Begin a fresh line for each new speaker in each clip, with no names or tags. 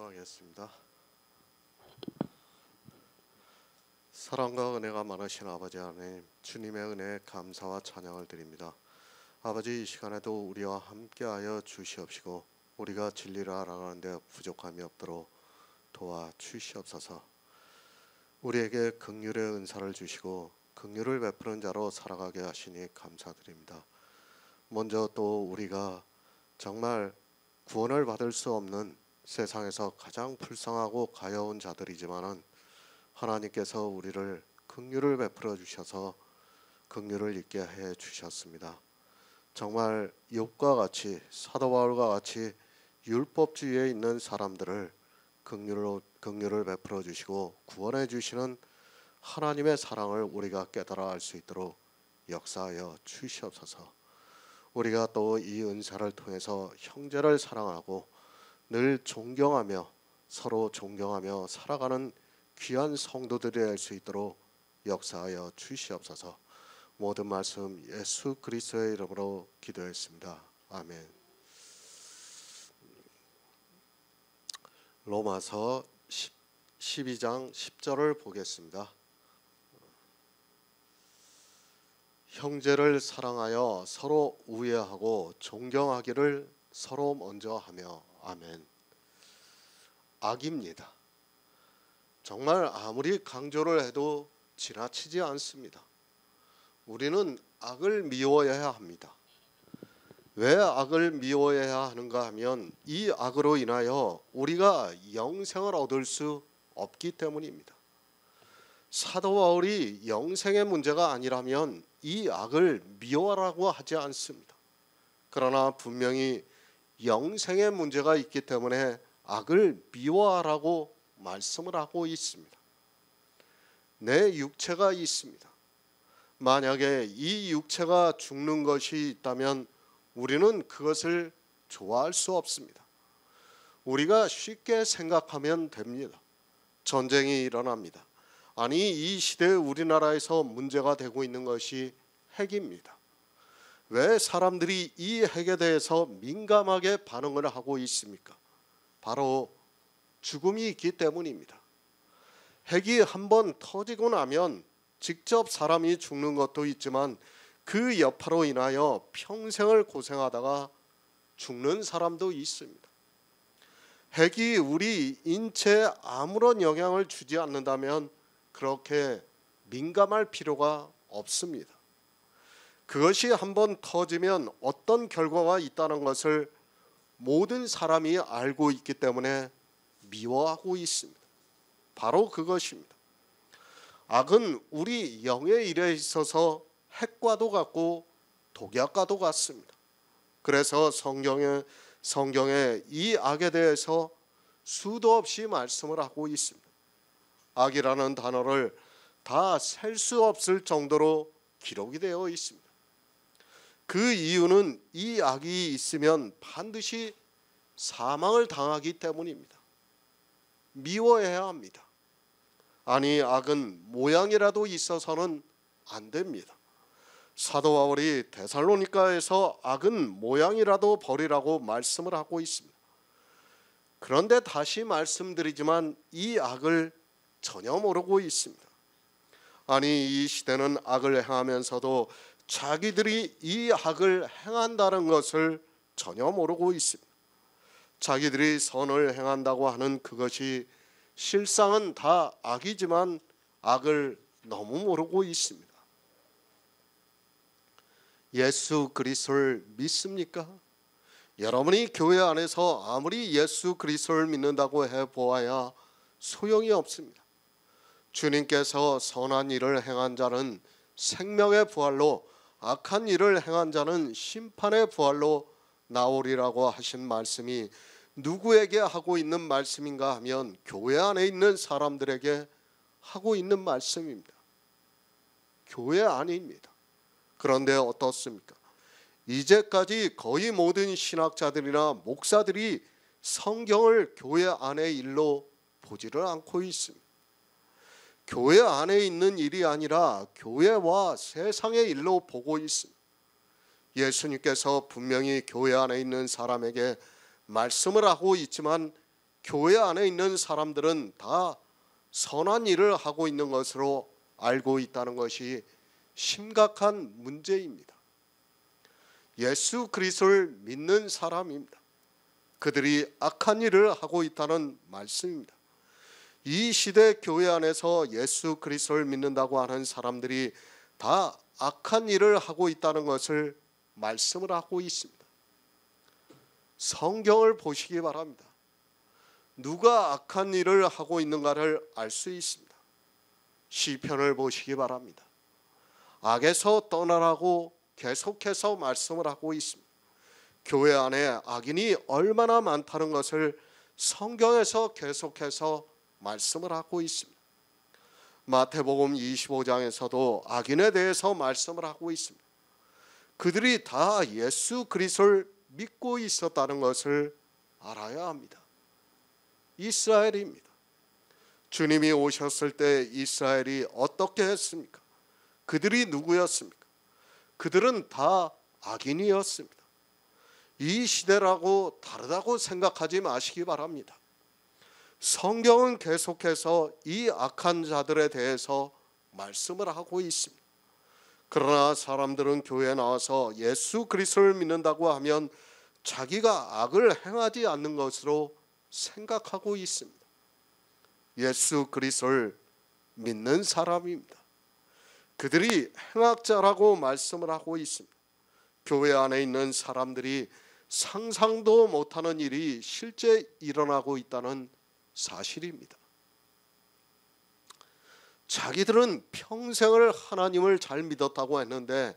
기도하겠습니다. 사랑과 은혜가 많으신 아버지 하나님, 주님의 은혜에 감사와 찬양을 드립니다. 아버지, 이 시간에도 우리와 함께하여 주시옵시고 우리가 진리를 알아가는데 부족함이 없도록 도와주시옵소서. 우리에게 긍휼의 은사를 주시고 긍휼을 베푸는 자로 살아가게 하시니 감사드립니다. 먼저 또 우리가 정말 구원을 받을 수 없는 세상에서 가장 불쌍하고 가여운 자들이지만은 하나님께서 우리를 긍휼을 베풀어 주셔서 긍휼을 있게 해 주셨습니다. 정말 욥과 같이, 사도 바울과 같이 율법주의에 있는 사람들을 긍휼을 베풀어 주시고 구원해 주시는 하나님의 사랑을 우리가 깨달아 알 수 있도록 역사하여 주시옵소서. 우리가 또 이 은사를 통해서 형제를 사랑하고 늘 존경하며 서로 존경하며 살아가는 귀한 성도들이 될 수 있도록 역사하여 주시옵소서. 모든 말씀 예수 그리스도의 이름으로 기도했습니다. 아멘. 로마서 12장 10절을 보겠습니다. 형제를 사랑하여 서로 우애하고 존경하기를 서로 먼저 하며. 아멘. 악입니다. 정말 아무리 강조를 해도 지나치지 않습니다. 우리는 악을 미워해야 합니다. 왜 악을 미워해야 하는가 하면 이 악으로 인하여 우리가 영생을 얻을 수 없기 때문입니다. 사도 바울이 영생의 문제가 아니라면 이 악을 미워하라고 하지 않습니다. 그러나 분명히 영생의 문제가 있기 때문에 악을 미워하라고 말씀을 하고 있습니다. 내 육체가 있습니다. 만약에 이 육체가 죽는 것이 있다면 우리는 그것을 좋아할 수 없습니다. 우리가 쉽게 생각하면 됩니다. 전쟁이 일어납니다. 아니, 이 시대에 우리나라에서 문제가 되고 있는 것이 핵입니다. 왜 사람들이 이 핵에 대해서 민감하게 반응을 하고 있습니까? 바로 죽음이 있기 때문입니다. 핵이 한번 터지고 나면 직접 사람이 죽는 것도 있지만 그 여파로 인하여 평생을 고생하다가 죽는 사람도 있습니다. 핵이 우리 인체에 아무런 영향을 주지 않는다면 그렇게 민감할 필요가 없습니다. 그것이 한번 터지면 어떤 결과가 있다는 것을 모든 사람이 알고 있기 때문에 미워하고 있습니다. 바로 그것입니다. 악은 우리 영의 일에 있어서 핵과도 같고 독약과도 같습니다. 그래서 성경에 이 악에 대해서 수도 없이 말씀을 하고 있습니다. 악이라는 단어를 다 셀 수 없을 정도로 기록이 되어 있습니다. 그 이유는 이 악이 있으면 반드시 사망을 당하기 때문입니다. 미워해야 합니다. 아니, 악은 모양이라도 있어서는 안 됩니다. 사도 바울이 데살로니가에서 악은 모양이라도 버리라고 말씀을 하고 있습니다. 그런데 다시 말씀드리지만 이 악을 전혀 모르고 있습니다. 아니, 이 시대는 악을 행하면서도 자기들이 이 악을 행한다는 것을 전혀 모르고 있습니다. 자기들이 선을 행한다고 하는 그것이 실상은 다 악이지만 악을 너무 모르고 있습니다. 예수 그리스도를 믿습니까? 여러분이 교회 안에서 아무리 예수 그리스도를 믿는다고 해보아야 소용이 없습니다. 주님께서 선한 일을 행한 자는 생명의 부활로, 악한 일을 행한 자는 심판의 부활로 나오리라고 하신 말씀이 누구에게 하고 있는 말씀인가 하면 교회 안에 있는 사람들에게 하고 있는 말씀입니다. 교회 안입니다. 그런데 어떻습니까? 이제까지 거의 모든 신학자들이나 목사들이 성경을 교회 안의 일로 보지를 않고 있습니다. 교회 안에 있는 일이 아니라 교회와 세상의 일로 보고 있습니다. 예수님께서 분명히 교회 안에 있는 사람에게 말씀을 하고 있지만 교회 안에 있는 사람들은 다 선한 일을 하고 있는 것으로 알고 있다는 것이 심각한 문제입니다. 예수 그리스도를 믿는 사람입니다. 그들이 악한 일을 하고 있다는 말씀입니다. 이 시대 교회 안에서 예수 그리스도를 믿는다고 하는 사람들이 다 악한 일을 하고 있다는 것을 말씀을 하고 있습니다. 성경을 보시기 바랍니다. 누가 악한 일을 하고 있는가를 알 수 있습니다. 시편을 보시기 바랍니다. 악에서 떠나라고 계속해서 말씀을 하고 있습니다. 교회 안에 악인이 얼마나 많다는 것을 성경에서 계속해서 말씀을 하고 있습니다. 마태복음 25장에서도 악인에 대해서 말씀을 하고 있습니다. 그들이 다 예수 그리스도를 믿고 있었다는 것을 알아야 합니다. 이스라엘입니다. 주님이 오셨을 때 이스라엘이 어떻게 했습니까? 그들이 누구였습니까? 그들은 다 악인이었습니다. 이 시대라고 다르다고 생각하지 마시기 바랍니다. 성경은 계속해서 이 악한 자들에 대해서 말씀을 하고 있습니다. 그러나 사람들은 교회에 나와서 예수 그리스도를 믿는다고 하면 자기가 악을 행하지 않는 것으로 생각하고 있습니다. 예수 그리스도를 믿는 사람입니다. 그들이 행악자라고 말씀을 하고 있습니다. 교회 안에 있는 사람들이 상상도 못하는 일이 실제 일어나고 있다는 사실입니다. 자기들은 평생을 하나님을 잘 믿었다고 했는데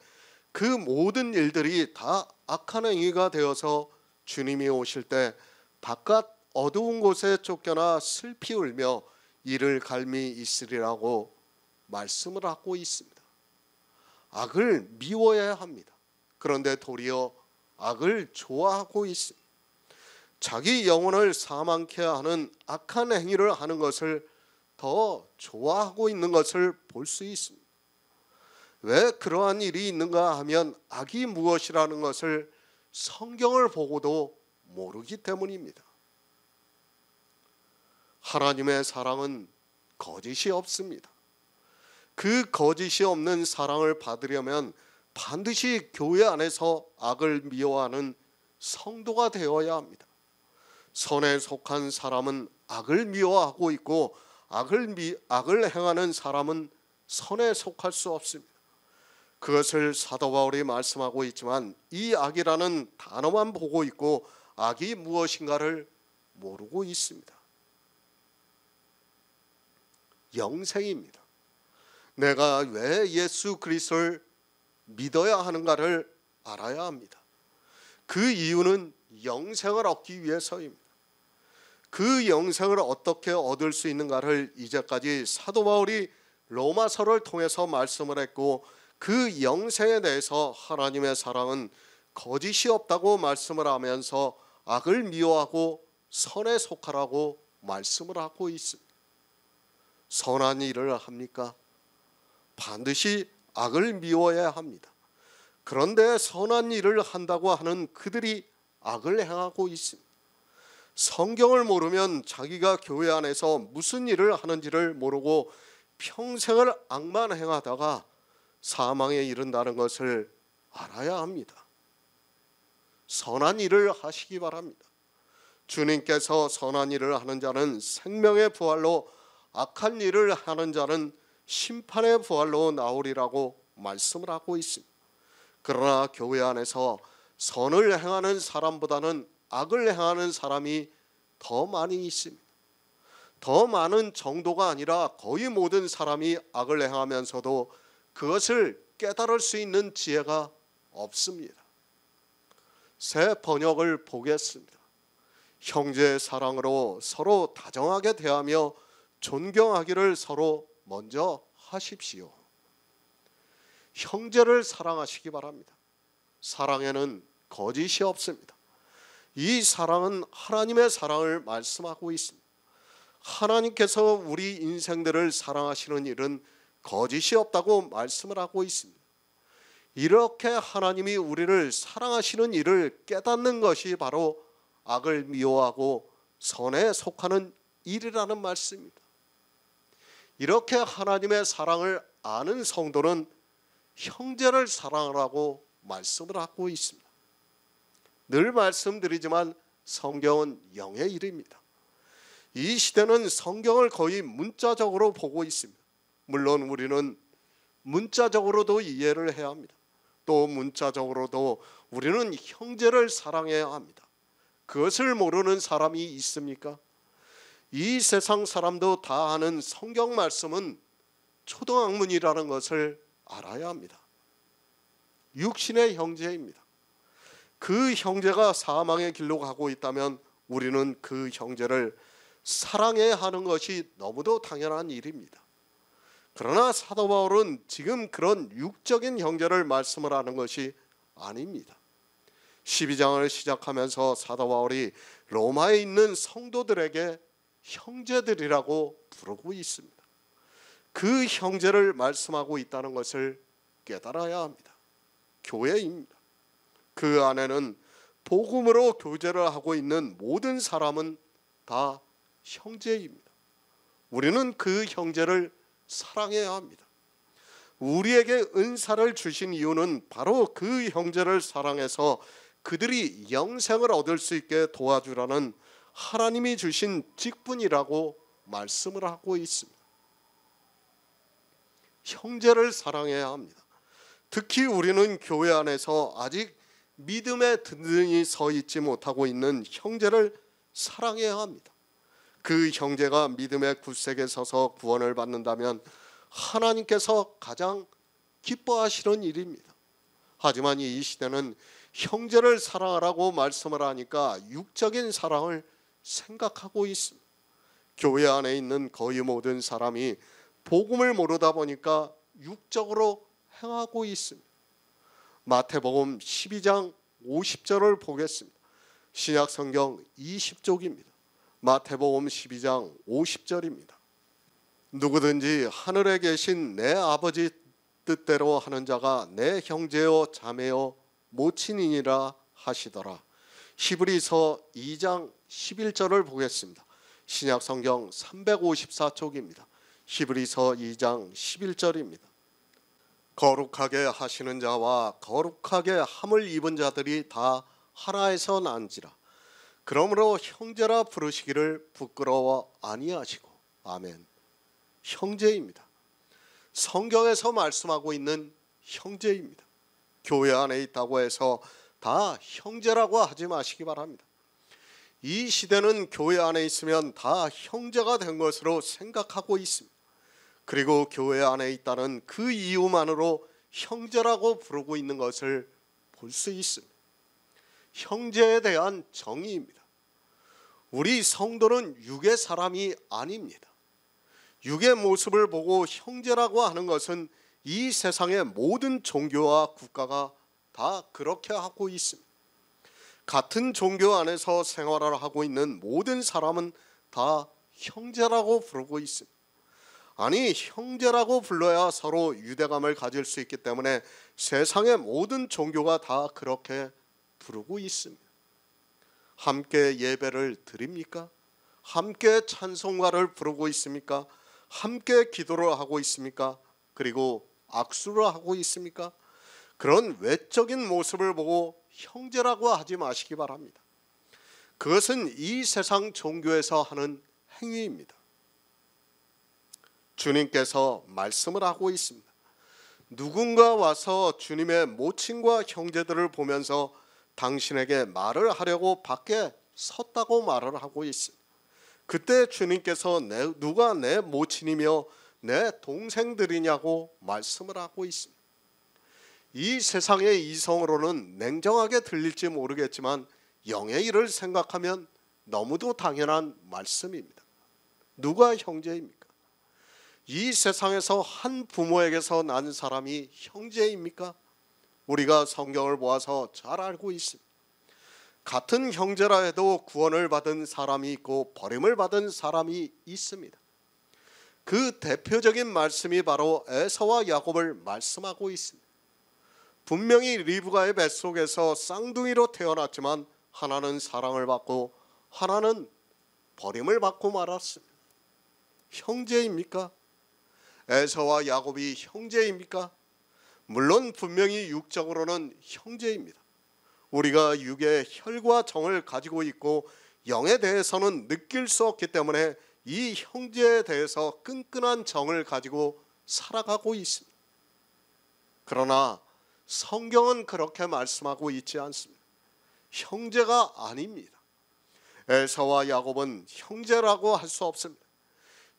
그 모든 일들이 다 악한 행위가 되어서 주님이 오실 때 바깥 어두운 곳에 쫓겨나 슬피 울며 이를 갈미 있으리라고 말씀을 하고 있습니다. 악을 미워해야 합니다. 그런데 도리어 악을 좋아하고 있습니다. 자기 영혼을 사망케 하는 악한 행위를 하는 것을 더 좋아하고 있는 것을 볼 수 있습니다. 왜 그러한 일이 있는가 하면 악이 무엇이라는 것을 성경을 보고도 모르기 때문입니다. 하나님의 사랑은 거짓이 없습니다. 그 거짓이 없는 사랑을 받으려면 반드시 교회 안에서 악을 미워하는 성도가 되어야 합니다. 선에 속한 사람은 악을 미워하고 있고 악을 행하는 사람은 선에 속할 수 없습니다. 그것을 사도 바울이 말씀하고 있지만 이 악이라는 단어만 보고 있고 악이 무엇인가를 모르고 있습니다. 영생입니다. 내가 왜 예수 그리스도를 믿어야 하는가를 알아야 합니다. 그 이유는 영생을 얻기 위해서입니다. 그 영생을 어떻게 얻을 수 있는가를 이제까지 사도 바울이 로마서를 통해서 말씀을 했고 그 영생에 대해서 하나님의 사랑은 거짓이 없다고 말씀을 하면서 악을 미워하고 선에 속하라고 말씀을 하고 있습니다. 선한 일을 합니까? 반드시 악을 미워해야 합니다. 그런데 선한 일을 한다고 하는 그들이 악을 행하고 있습니다. 성경을 모르면 자기가 교회 안에서 무슨 일을 하는지를 모르고 평생을 악만 행하다가 사망에 이른다는 것을 알아야 합니다. 선한 일을 하시기 바랍니다. 주님께서 선한 일을 하는 자는 생명의 부활로 악한 일을 하는 자는 심판의 부활로 나오리라고 말씀을 하고 있습니다. 그러나 교회 안에서 선을 행하는 사람보다는 악을 행하는 사람이 더 많이 있습니다. 더 많은 정도가 아니라 거의 모든 사람이 악을 행하면서도 그것을 깨달을 수 있는 지혜가 없습니다. 새 번역을 보겠습니다. 형제의 사랑으로 서로 다정하게 대하며 존경하기를 서로 먼저 하십시오. 형제를 사랑하시기 바랍니다. 사랑에는 거짓이 없습니다. 이 사랑은 하나님의 사랑을 말씀하고 있습니다. 하나님께서 우리 인생들을 사랑하시는 일은 거짓이 없다고 말씀을 하고 있습니다. 이렇게 하나님이 우리를 사랑하시는 일을 깨닫는 것이 바로 악을 미워하고 선에 속하는 일이라는 말씀입니다. 이렇게 하나님의 사랑을 아는 성도는 형제를 사랑하라고 말씀을 하고 있습니다. 늘 말씀드리지만 성경은 영의 일입니다. 이 시대는 성경을 거의 문자적으로 보고 있습니다. 물론 우리는 문자적으로도 이해를 해야 합니다. 또 문자적으로도 우리는 형제를 사랑해야 합니다. 그것을 모르는 사람이 있습니까? 이 세상 사람도 다 아는 성경 말씀은 초등학문이라는 것을 알아야 합니다. 육신의 형제입니다. 그 형제가 사망의 길로 가고 있다면 우리는 그 형제를 사랑해야 하는 것이 너무도 당연한 일입니다. 그러나 사도 바울은 지금 그런 육적인 형제를 말씀을 하는 것이 아닙니다. 12장을 시작하면서 사도 바울이 로마에 있는 성도들에게 형제들이라고 부르고 있습니다. 그 형제를 말씀하고 있다는 것을 깨달아야 합니다. 교회입니다. 그 안에는 복음으로 교제를 하고 있는 모든 사람은 다 형제입니다. 우리는 그 형제를 사랑해야 합니다. 우리에게 은사를 주신 이유는 바로 그 형제를 사랑해서 그들이 영생을 얻을 수 있게 도와주라는 하나님이 주신 직분이라고 말씀을 하고 있습니다. 형제를 사랑해야 합니다. 특히 우리는 교회 안에서 아직 믿음에 든든히 서 있지 못하고 있는 형제를 사랑해야 합니다. 그 형제가 믿음의 굳세게 서서 구원을 받는다면 하나님께서 가장 기뻐하시는 일입니다. 하지만 이 시대는 형제를 사랑하라고 말씀을 하니까 육적인 사랑을 생각하고 있습니다. 교회 안에 있는 거의 모든 사람이 복음을 모르다 보니까 육적으로 행하고 있습니다. 마태복음 12장 50절을 보겠습니다. 신약 성경 20쪽입니다. 마태복음 12장 50절입니다. 누구든지 하늘에 계신 내 아버지 뜻대로 하는 자가 내 형제요 자매요 모친이니라 하시더라. 히브리서 2장 11절을 보겠습니다. 신약 성경 354쪽입니다. 히브리서 2장 11절입니다. 거룩하게 하시는 자와 거룩하게 함을 입은 자들이 다 하나에서 난지라. 그러므로 형제라 부르시기를 부끄러워 아니하시고. 아멘. 형제입니다. 성경에서 말씀하고 있는 형제입니다. 교회 안에 있다고 해서 다 형제라고 하지 마시기 바랍니다. 이 시대는 교회 안에 있으면 다 형제가 된 것으로 생각하고 있습니다. 그리고 교회 안에 있다는 그 이유만으로 형제라고 부르고 있는 것을 볼 수 있습니다. 형제에 대한 정의입니다. 우리 성도는 육의 사람이 아닙니다. 육의 모습을 보고 형제라고 하는 것은 이 세상의 모든 종교와 국가가 다 그렇게 하고 있습니다. 같은 종교 안에서 생활을 하고 있는 모든 사람은 다 형제라고 부르고 있습니다. 아니, 형제라고 불러야 서로 유대감을 가질 수 있기 때문에 세상의 모든 종교가 다 그렇게 부르고 있습니다. 함께 예배를 드립니까? 함께 찬송가를 부르고 있습니까? 함께 기도를 하고 있습니까? 그리고 악수를 하고 있습니까? 그런 외적인 모습을 보고 형제라고 하지 마시기 바랍니다. 그것은 이 세상 종교에서 하는 행위입니다. 주님께서 말씀을 하고 있습니다. 누군가 와서 주님의 모친과 형제들을 보면서 당신에게 말을 하려고 밖에 섰다고 말을 하고 있습니다. 그때 주님께서 누가 내 모친이며 내 동생들이냐고 말씀을 하고 있습니다. 이 세상의 이성으로는 냉정하게 들릴지 모르겠지만 영의 일을 생각하면 너무도 당연한 말씀입니다. 누가 형제입니까? 이 세상에서 한 부모에게서 난 사람이 형제입니까? 우리가 성경을 보아서 잘 알고 있습니다. 같은 형제라 해도 구원을 받은 사람이 있고 버림을 받은 사람이 있습니다. 그 대표적인 말씀이 바로 에서와 야곱을 말씀하고 있습니다. 분명히 리브가의 뱃속에서 쌍둥이로 태어났지만 하나는 사랑을 받고 하나는 버림을 받고 말았습니다. 형제입니까? 에서와 야곱이 형제입니까? 물론 분명히 육적으로는 형제입니다. 우리가 육의 혈과 정을 가지고 있고 영에 대해서는 느낄 수 없기 때문에 이 형제에 대해서 끈끈한 정을 가지고 살아가고 있습니다. 그러나 성경은 그렇게 말씀하고 있지 않습니다. 형제가 아닙니다. 에서와 야곱은 형제라고 할 수 없습니다.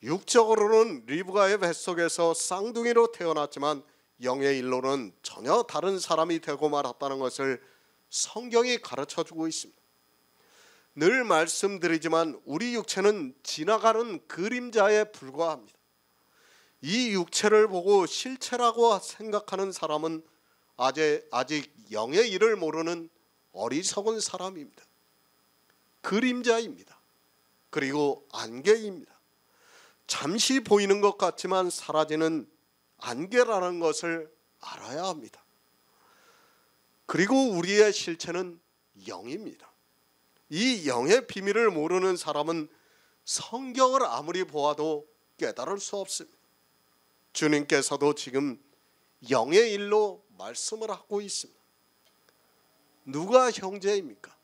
육적으로는 리브가의 뱃속에서 쌍둥이로 태어났지만 영의 일로는 전혀 다른 사람이 되고 말았다는 것을 성경이 가르쳐주고 있습니다. 늘 말씀드리지만 우리 육체는 지나가는 그림자에 불과합니다. 이 육체를 보고 실체라고 생각하는 사람은 아직 영의 일을 모르는 어리석은 사람입니다. 그림자입니다. 그리고 안개입니다. 잠시 보이는 것 같지만 사라지는 안개라는 것을 알아야 합니다. 그리고 우리의 실체는 영입니다. 이 영의 비밀을 모르는 사람은 성경을 아무리 보아도 깨달을 수 없습니다. 주님께서도 지금 영의 일로 말씀을 하고 있습니다. 누가 형제입니까?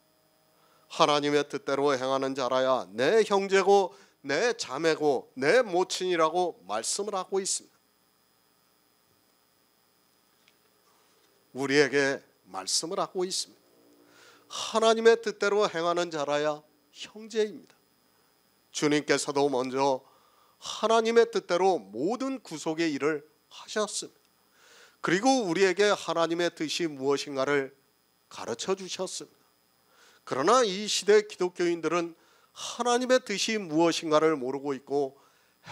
하나님의 뜻대로 행하는 자라야 내 형제고 내 자매고 내 모친이라고 말씀을 하고 있습니다. 우리에게 말씀을 하고 있습니다. 하나님의 뜻대로 행하는 자라야 형제입니다. 주님께서도 먼저 하나님의 뜻대로 모든 구속의 일을 하셨습니다. 그리고 우리에게 하나님의 뜻이 무엇인가를 가르쳐 주셨습니다. 그러나 이 시대 기독교인들은 하나님의 뜻이 무엇인가를 모르고 있고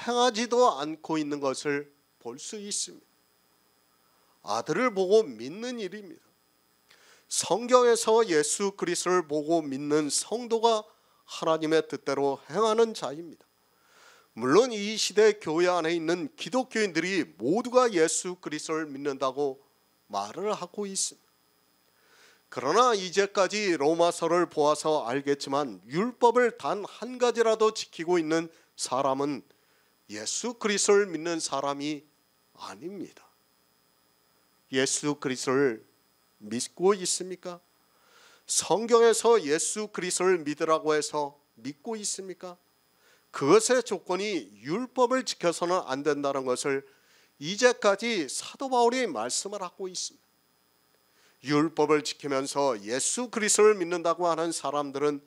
행하지도 않고 있는 것을 볼 수 있습니다. 아들을 보고 믿는 일입니다. 성경에서 예수 그리스도를 보고 믿는 성도가 하나님의 뜻대로 행하는 자입니다. 물론 이 시대 교회 안에 있는 기독교인들이 모두가 예수 그리스도를 믿는다고 말을 하고 있습니다. 그러나 이제까지 로마서를 보아서 알겠지만 율법을 단 한 가지라도 지키고 있는 사람은 예수 그리스도를 믿는 사람이 아닙니다. 예수 그리스도를 믿고 있습니까? 성경에서 예수 그리스도를 믿으라고 해서 믿고 있습니까? 그것의 조건이 율법을 지켜서는 안 된다는 것을 이제까지 사도 바울이 말씀을 하고 있습니다. 율법을 지키면서 예수 그리스도를 믿는다고 하는 사람들은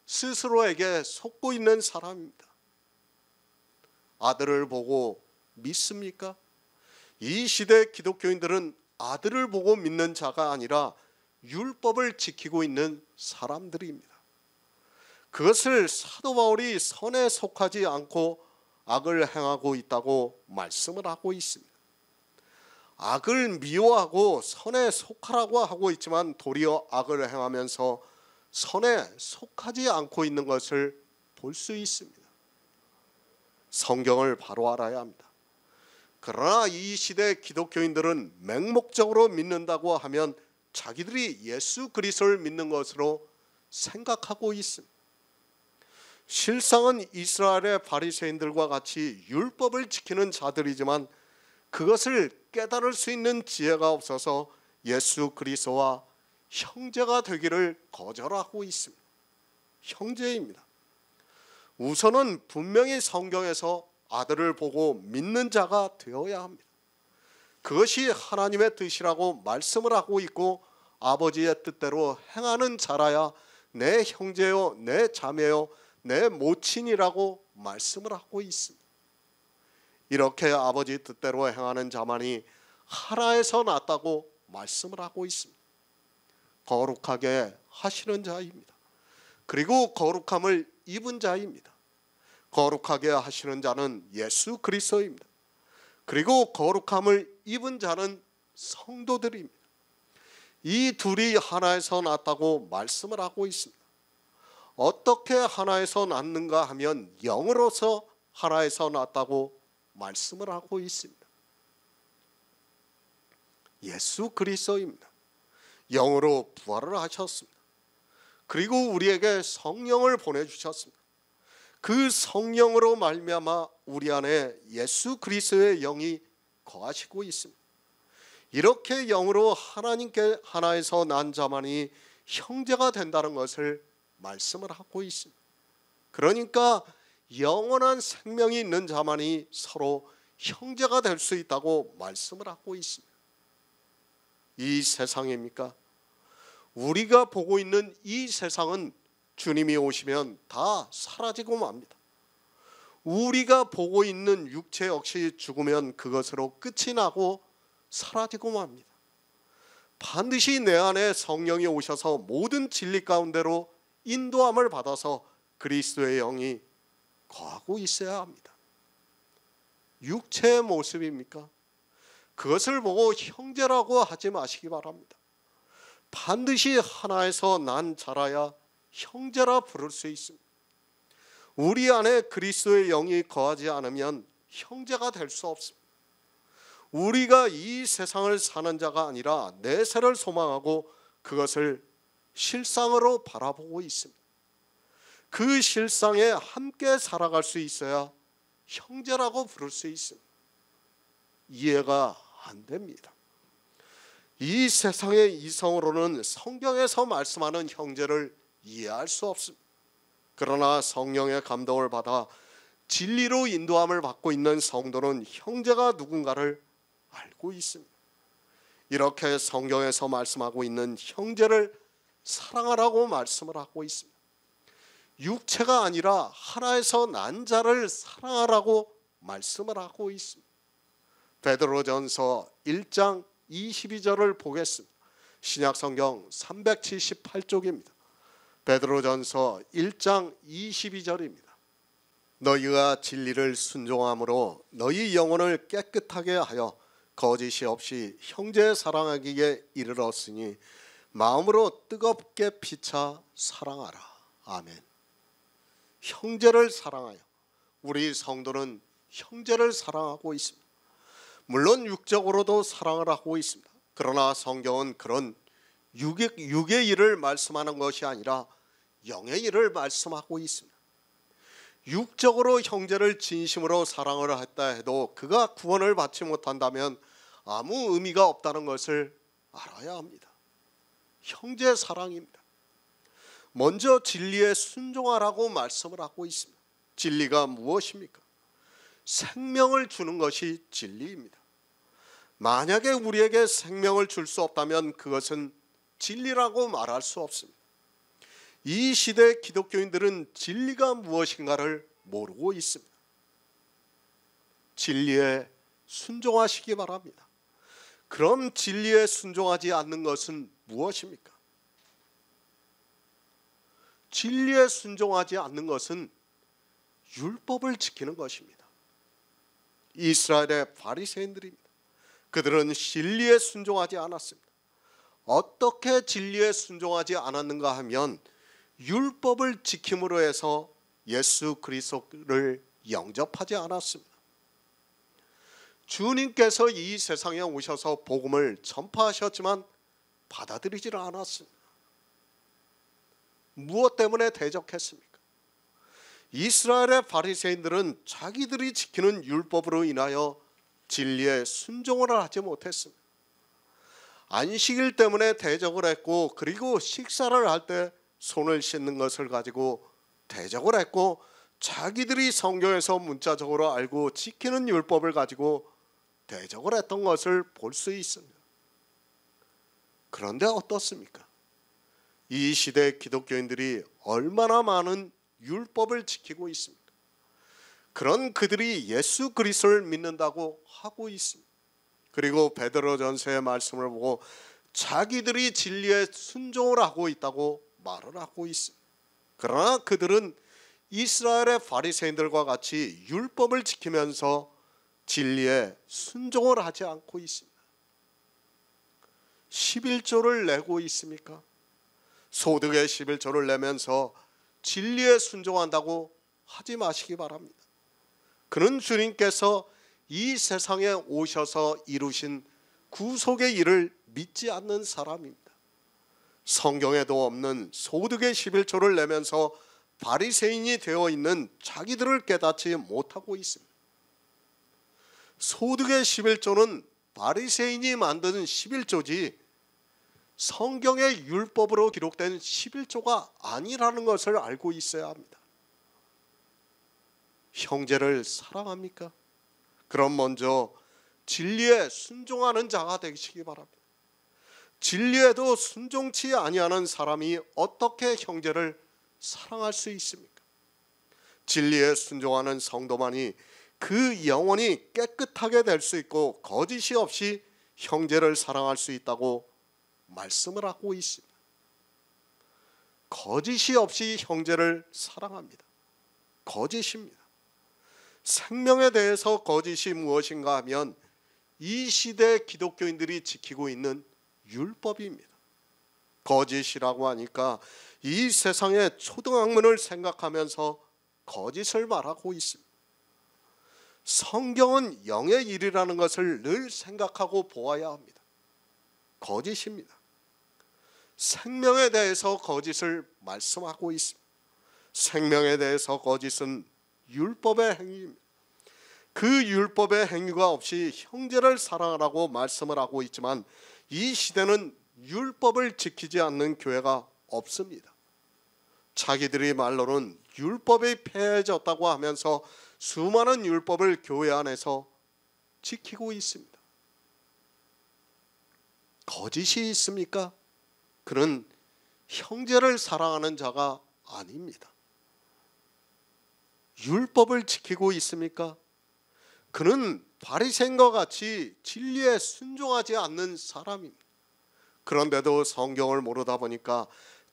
스스로에게 속고 있는 사람입니다. 아들을 보고 믿습니까? 이 시대 기독교인들은 아들을 보고 믿는 자가 아니라 율법을 지키고 있는 사람들입니다. 그것을 사도 바울이 선에 속하지 않고 악을 행하고 있다고 말씀을 하고 있습니다. 악을 미워하고 선에 속하라고 하고 있지만 도리어 악을 행하면서 선에 속하지 않고 있는 것을 볼 수 있습니다. 성경을 바로 알아야 합니다. 그러나 이 시대 기독교인들은 맹목적으로 믿는다고 하면 자기들이 예수 그리스도를 믿는 것으로 생각하고 있습니다. 실상은 이스라엘의 바리새인들과 같이 율법을 지키는 자들이지만 그것을 깨달을 수 있는 지혜가 없어서 예수 그리스도와 형제가 되기를 거절하고 있습니다. 형제입니다. 우선은 분명히 성경에서 아들을 보고 믿는 자가 되어야 합니다. 그것이 하나님의 뜻이라고 말씀을 하고 있고 아버지의 뜻대로 행하는 자라야 내 형제요 내 자매요 내 모친이라고 말씀을 하고 있습니다. 이렇게 아버지 뜻대로 행하는 자만이 하나에서 났다고 말씀을 하고 있습니다. 거룩하게 하시는 자입니다. 그리고 거룩함을 입은 자입니다. 거룩하게 하시는 자는 예수 그리스도입니다. 그리고 거룩함을 입은 자는 성도들입니다. 이 둘이 하나에서 났다고 말씀을 하고 있습니다. 어떻게 하나에서 났는가 하면 영으로서 하나에서 났다고 말씀을 하고 있습니다. 예수 그리스도입니다. 영으로 부활을 하셨습니다. 그리고 우리에게 성령을 보내주셨습니다. 그 성령으로 말미암아 우리 안에 예수 그리스도의 영이 거하시고 있습니다. 이렇게 영으로 하나님께 하나에서 난 자만이 형제가 된다는 것을 말씀을 하고 있습니다. 그러니까 영원한 생명이 있는 자만이 서로 형제가 될 수 있다고 말씀을 하고 있습니다. 이 세상입니까? 우리가 보고 있는 이 세상은 주님이 오시면 다 사라지고 맙니다. 우리가 보고 있는 육체 역시 죽으면 그것으로 끝이 나고 사라지고 맙니다. 반드시 내 안에 성령이 오셔서 모든 진리 가운데로 인도함을 받아서 그리스도의 영이 거하고 있어야 합니다. 육체의 모습입니까? 그것을 보고 형제라고 하지 마시기 바랍니다. 반드시 하나에서 난 자라야 형제라 부를 수 있습니다. 우리 안에 그리스도의 영이 거하지 않으면 형제가 될 수 없습니다. 우리가 이 세상을 사는 자가 아니라 내세를 소망하고 그것을 실상으로 바라보고 있습니다. 그 실상에 함께 살아갈 수 있어야 형제라고 부를 수 있습니다. 이해가 안 됩니다. 이 세상의 이성으로는 성경에서 말씀하는 형제를 이해할 수 없습니다. 그러나 성령의 감동을 받아 진리로 인도함을 받고 있는 성도는 형제가 누군가를 알고 있습니다. 이렇게 성경에서 말씀하고 있는 형제를 사랑하라고 말씀을 하고 있습니다. 육체가 아니라 하나에서 난 자를 사랑하라고 말씀을 하고 있습니다. 베드로전서 1장 22절을 보겠습니다. 신약성경 378쪽입니다. 베드로전서 1장 22절입니다. 너희가 진리를 순종함으로 너희 영혼을 깨끗하게 하여 거짓이 없이 형제 사랑하기에 이르렀으니 마음으로 뜨겁게 피차 사랑하라. 아멘. 형제를 사랑하여 우리 성도는 형제를 사랑하고 있습니다. 물론 육적으로도 사랑을 하고 있습니다. 그러나 성경은 그런 육의 일을 말씀하는 것이 아니라 영의 일을 말씀하고 있습니다. 육적으로 형제를 진심으로 사랑을 했다 해도 그가 구원을 받지 못한다면 아무 의미가 없다는 것을 알아야 합니다. 형제 사랑입니다. 먼저 진리에 순종하라고 말씀을 하고 있습니다. 진리가 무엇입니까? 생명을 주는 것이 진리입니다. 만약에 우리에게 생명을 줄 수 없다면 그것은 진리라고 말할 수 없습니다. 이 시대 기독교인들은 진리가 무엇인가를 모르고 있습니다. 진리에 순종하시기 바랍니다. 그럼 진리에 순종하지 않는 것은 무엇입니까? 진리에 순종하지 않는 것은 율법을 지키는 것입니다. 이스라엘의 바리새인들입니다. 그들은 진리에 순종하지 않았습니다. 어떻게 진리에 순종하지 않았는가 하면 율법을 지킴으로 해서 예수 그리스도를 영접하지 않았습니다. 주님께서 이 세상에 오셔서 복음을 전파하셨지만 받아들이지를 않았습니다. 무엇 때문에 대적했습니까? 이스라엘의 바리새인들은 자기들이 지키는 율법으로 인하여 진리에 순종을 하지 못했습니다. 안식일 때문에 대적을 했고 그리고 식사를 할 때 손을 씻는 것을 가지고 대적을 했고 자기들이 성경에서 문자적으로 알고 지키는 율법을 가지고 대적을 했던 것을 볼 수 있습니다. 그런데 어떻습니까? 이 시대 기독교인들이 얼마나 많은 율법을 지키고 있습니다. 그런 그들이 예수 그리스도를 믿는다고 하고 있습니다. 그리고 베드로전서의 말씀을 보고 자기들이 진리에 순종을 하고 있다고 말을 하고 있습니다. 그러나 그들은 이스라엘의 바리새인들과 같이 율법을 지키면서 진리에 순종을 하지 않고 있습니다. 11조를 내고 있습니까? 소득의 11조를 내면서 진리에 순종한다고 하지 마시기 바랍니다. 그는 주님께서 이 세상에 오셔서 이루신 구속의 일을 믿지 않는 사람입니다. 성경에도 없는 소득의 11조를 내면서 바리새인이 되어 있는 자기들을 깨닫지 못하고 있습니다. 소득의 11조는 바리새인이 만든 11조지 성경의 율법으로 기록된 11조가 아니라는 것을 알고 있어야 합니다. 형제를 사랑합니까? 그럼 먼저 진리에 순종하는 자가 되시기 바랍니다. 진리에도 순종치 아니하는 사람이 어떻게 형제를 사랑할 수 있습니까? 진리에 순종하는 성도만이 그 영혼이 깨끗하게 될 수 있고 거짓이 없이 형제를 사랑할 수 있다고 말씀을 하고 있습니다. 거짓이 없이 형제를 사랑합니다. 거짓입니다. 생명에 대해서 거짓이 무엇인가 하면 이 시대 기독교인들이 지키고 있는 율법입니다. 거짓이라고 하니까 이 세상의 초등학문을 생각하면서 거짓을 말하고 있습니다. 성경은 영의 일이라는 것을 늘 생각하고 보아야 합니다. 거짓입니다. 생명에 대해서 거짓을 말씀하고 있습니다. 생명에 대해서 거짓은 율법의 행위입니다. 그 율법의 행위가 없이 형제를 사랑하라고 말씀을 하고 있지만 이 시대는 율법을 지키지 않는 교회가 없습니다. 자기들이 말로는 율법이 폐해졌다고 하면서 수많은 율법을 교회 안에서 지키고 있습니다. 거짓이 있습니까? 그는 형제를 사랑하는 자가 아닙니다. 율법을 지키고 있습니까? 그는 바리새인과 같이 진리에 순종하지 않는 사람입니다. 그런데도 성경을 모르다 보니까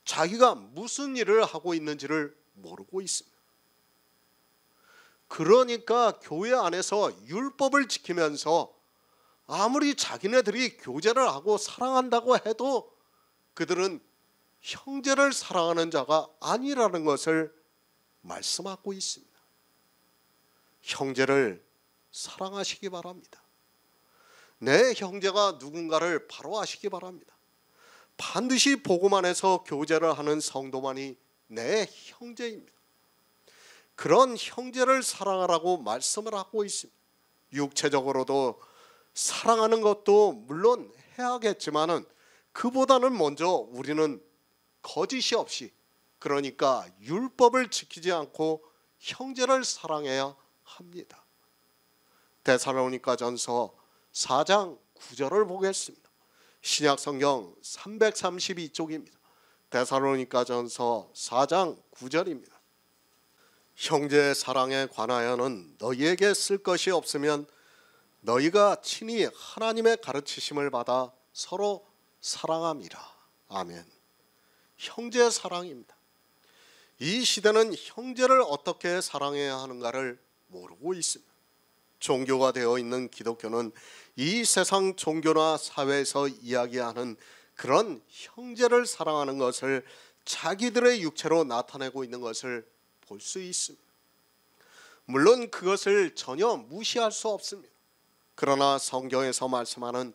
자기가 무슨 일을 하고 있는지를 모르고 있습니다. 그러니까 교회 안에서 율법을 지키면서 아무리 자기네들이 교제를 하고 사랑한다고 해도 그들은 형제를 사랑하는 자가 아니라는 것을 말씀하고 있습니다. 형제를 사랑하시기 바랍니다. 내 형제가 누군가를 바로 아시기 바랍니다. 반드시 복음 안에서 교제를 하는 성도만이 내 형제입니다. 그런 형제를 사랑하라고 말씀을 하고 있습니다. 육체적으로도 사랑하는 것도 물론 해야겠지만은 그보다는 먼저 우리는 거짓이 없이, 그러니까 율법을 지키지 않고 형제를 사랑해야 합니다. 데살로니가전서 4장 9절을 보겠습니다. 신약성경 332쪽입니다. 데살로니가전서 4장 9절입니다. 형제의 사랑에 관하여는 너희에게 쓸 것이 없으면 너희가 친히 하나님의 가르치심을 받아 서로 사랑함이라. 아멘. 형제의 사랑입니다. 이 시대는 형제를 어떻게 사랑해야 하는가를 모르고 있습니다. 종교가 되어 있는 기독교는 이 세상 종교나 사회에서 이야기하는 그런 형제를 사랑하는 것을 자기들의 육체로 나타내고 있는 것을 볼 수 있습니다. 물론 그것을 전혀 무시할 수 없습니다. 그러나 성경에서 말씀하는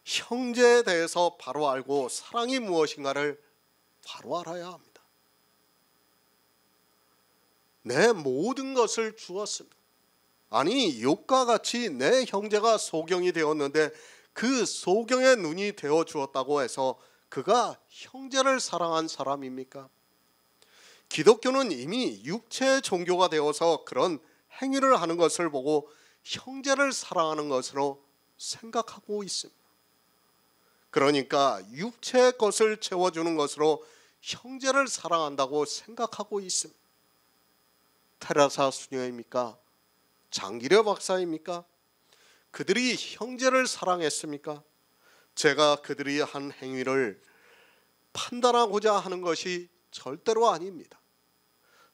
형제에 대해서 바로 알고 사랑이 무엇인가를 바로 알아야 합니다. 내 모든 것을 주었습니다. 아니, 욥과 같이 내 형제가 소경이 되었는데 그 소경의 눈이 되어 주었다고 해서 그가 형제를 사랑한 사람입니까? 기독교는 이미 육체의 종교가 되어서 그런 행위를 하는 것을 보고 형제를 사랑하는 것으로 생각하고 있습니다. 그러니까 육체의 것을 채워주는 것으로 형제를 사랑한다고 생각하고 있습니다. 테레사 수녀입니까? 장기려 박사입니까? 그들이 형제를 사랑했습니까? 제가 그들이 한 행위를 판단하고자 하는 것이 절대로 아닙니다.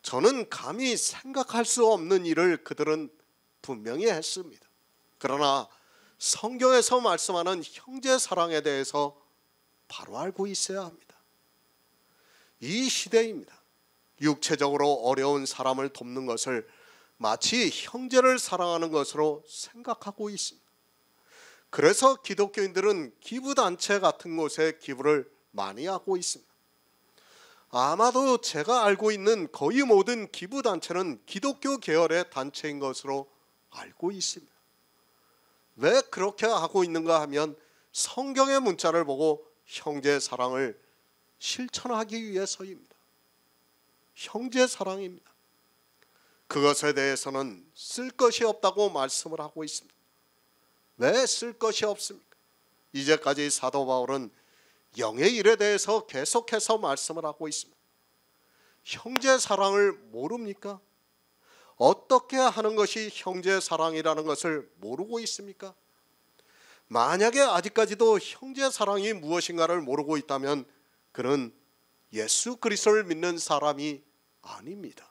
저는 감히 생각할 수 없는 일을 그들은 분명히 했습니다. 그러나 성경에서 말씀하는 형제 사랑에 대해서 바로 알고 있어야 합니다. 이 시대입니다. 육체적으로 어려운 사람을 돕는 것을 마치 형제를 사랑하는 것으로 생각하고 있습니다. 그래서 기독교인들은 기부단체 같은 곳에 기부를 많이 하고 있습니다. 아마도 제가 알고 있는 거의 모든 기부단체는 기독교 계열의 단체인 것으로 알고 있습니다. 왜 그렇게 하고 있는가 하면 성경의 문자를 보고 형제 사랑을 실천하기 위해서입니다. 형제 사랑입니다. 그것에 대해서는 쓸 것이 없다고 말씀을 하고 있습니다. 왜 쓸 것이 없습니까? 이제까지 사도 바울은 영의 일에 대해서 계속해서 말씀을 하고 있습니다. 형제 사랑을 모릅니까? 어떻게 하는 것이 형제 사랑이라는 것을 모르고 있습니까? 만약에 아직까지도 형제 사랑이 무엇인가를 모르고 있다면 그는 예수 그리스도를 믿는 사람이 아닙니다.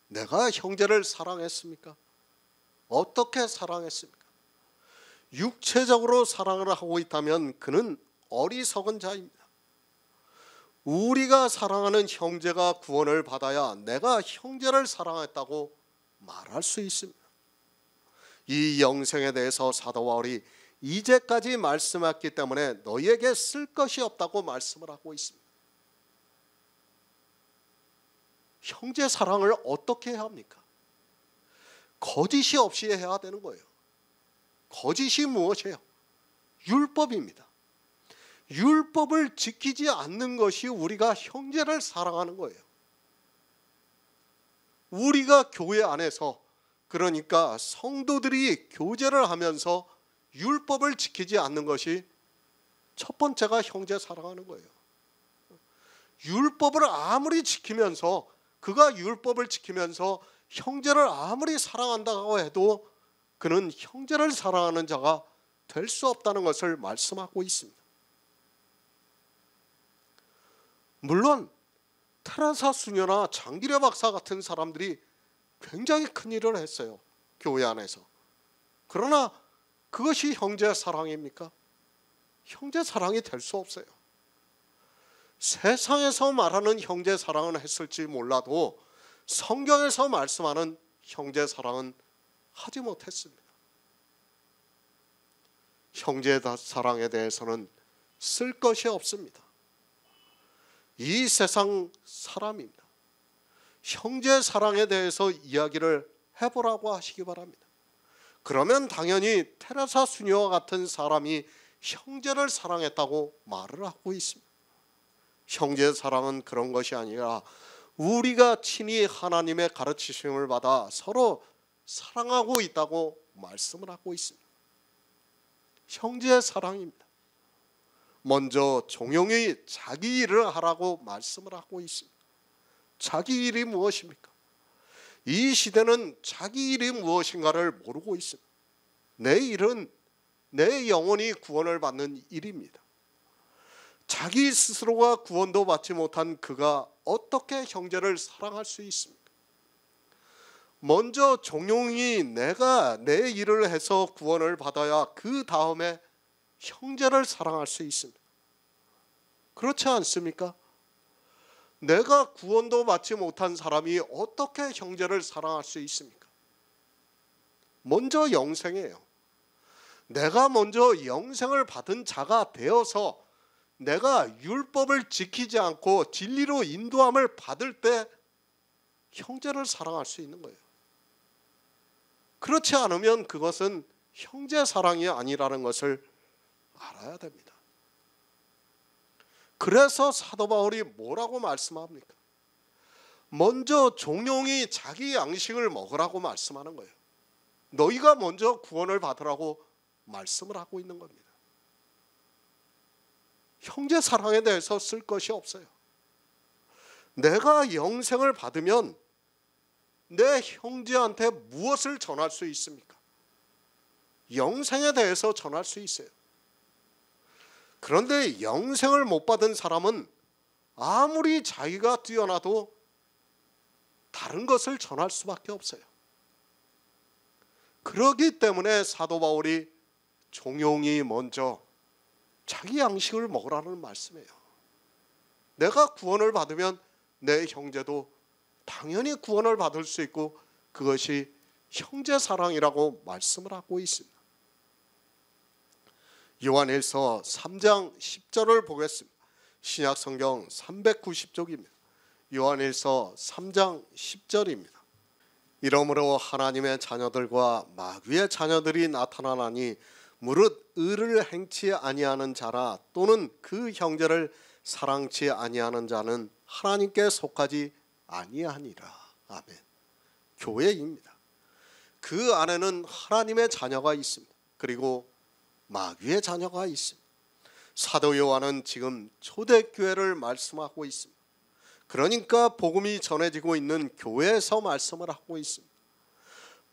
내가 형제를 사랑했습니까? 어떻게 사랑했습니까? 육체적으로 사랑을 하고 있다면 그는 어리석은 자입니다. 우리가 사랑하는 형제가 구원을 받아야 내가 형제를 사랑했다고 말할 수 있습니다. 이 영생에 대해서 사도 바울이 이제까지 말씀했기 때문에 너희에게 쓸 것이 없다고 말씀을 하고 있습니다. 형제 사랑을 어떻게 해야 합니까? 거짓이 없이 해야 되는 거예요. 거짓이 무엇이에요? 율법입니다. 율법을 지키지 않는 것이 우리가 형제를 사랑하는 거예요. 우리가 교회 안에서, 그러니까 성도들이 교제를 하면서 율법을 지키지 않는 것이 첫 번째가 형제 사랑하는 거예요. 율법을 아무리 지키면서, 그가 율법을 지키면서 형제를 아무리 사랑한다고 해도 그는 형제를 사랑하는 자가 될 수 없다는 것을 말씀하고 있습니다. 물론 테레사 수녀나 장기려 박사 같은 사람들이 굉장히 큰 일을 했어요, 교회 안에서. 그러나 그것이 형제 사랑입니까? 형제 사랑이 될 수 없어요. 세상에서 말하는 형제 사랑은 했을지 몰라도 성경에서 말씀하는 형제 사랑은 하지 못했습니다. 형제 사랑에 대해서는 쓸 것이 없습니다. 이 세상 사람입니다. 형제 사랑에 대해서 이야기를 해보라고 하시기 바랍니다. 그러면 당연히 테레사 수녀와 같은 사람이 형제를 사랑했다고 말을 하고 있습니다. 형제 사랑은 그런 것이 아니라 우리가 친히 하나님의 가르치심을 받아 서로 사랑하고 있다고 말씀을 하고 있습니다. 형제 사랑입니다. 먼저 종용이 자기 일을 하라고 말씀을 하고 있습니다. 자기 일이 무엇입니까? 이 시대는 자기 일이 무엇인가를 모르고 있습니다. 내 일은 내 영혼이 구원을 받는 일입니다. 자기 스스로가 구원도 받지 못한 그가 어떻게 형제를 사랑할 수 있습니까? 먼저 종용이 내가 내 일을 해서 구원을 받아야 그 다음에 형제를 사랑할 수 있습니다. 그렇지 않습니까? 내가 구원도 받지 못한 사람이 어떻게 형제를 사랑할 수 있습니까? 먼저 영생이에요. 내가 먼저 영생을 받은 자가 되어서 내가 율법을 지키지 않고 진리로 인도함을 받을 때 형제를 사랑할 수 있는 거예요. 그렇지 않으면 그것은 형제 사랑이 아니라는 것을 알아야 됩니다. 그래서 사도 바울이 뭐라고 말씀합니까? 먼저 종용이 자기 양식을 먹으라고 말씀하는 거예요. 너희가 먼저 구원을 받으라고 말씀을 하고 있는 겁니다. 형제 사랑에 대해서 쓸 것이 없어요. 내가 영생을 받으면 내 형제한테 무엇을 전할 수 있습니까? 영생에 대해서 전할 수 있어요. 그런데 영생을 못 받은 사람은 아무리 자기가 뛰어나도 다른 것을 전할 수밖에 없어요. 그렇기 때문에 사도 바울이 종용이 먼저 자기 양식을 먹으라는 말씀이에요. 내가 구원을 받으면 내 형제도 당연히 구원을 받을 수 있고 그것이 형제 사랑이라고 말씀을 하고 있습니다. 요한일서 3장 10절을 보겠습니다. 신약 성경 390쪽입니다. 요한일서 3장 10절입니다. 이러므로 하나님의 자녀들과 마귀의 자녀들이 나타나나니 무릇 의를 행치 아니하는 자나 또는 그 형제를 사랑치 아니하는 자는 하나님께 속하지 아니하니라. 아멘. 교회입니다. 그 안에는 하나님의 자녀가 있습니다. 그리고 마귀의 자녀가 있습니다. 사도 요한은 지금 초대교회를 말씀하고 있습니다. 그러니까 복음이 전해지고 있는 교회에서 말씀을 하고 있습니다.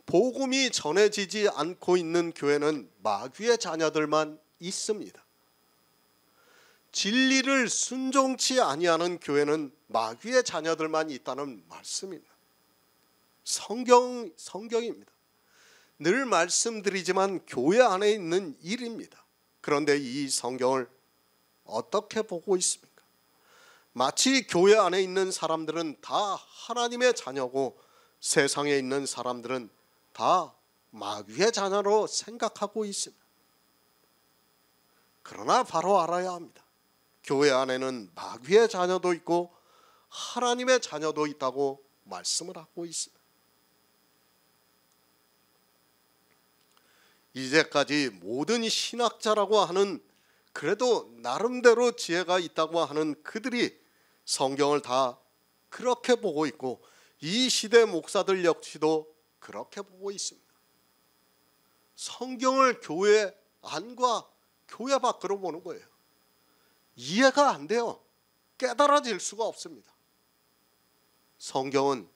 복음이 전해지지 않고 있는 교회는 마귀의 자녀들만 있습니다. 진리를 순종치 아니하는 교회는 마귀의 자녀들만 있다는 말씀입니다. 성경입니다. 늘 말씀드리지만 교회 안에 있는 일입니다. 그런데 이 성경을 어떻게 보고 있습니까? 마치 교회 안에 있는 사람들은 다 하나님의 자녀고 세상에 있는 사람들은 다 마귀의 자녀로 생각하고 있습니다. 그러나 바로 알아야 합니다. 교회 안에는 마귀의 자녀도 있고 하나님의 자녀도 있다고 말씀을 하고 있습니다. 이제까지 모든 신학자라고 하는 그래도 나름대로 지혜가 있다고 하는 그들이 성경을 다 그렇게 보고 있고 이 시대 목사들 역시도 그렇게 보고 있습니다. 성경을 교회 안과 교회 밖으로 보는 거예요. 이해가 안 돼요. 깨달아질 수가 없습니다. 성경은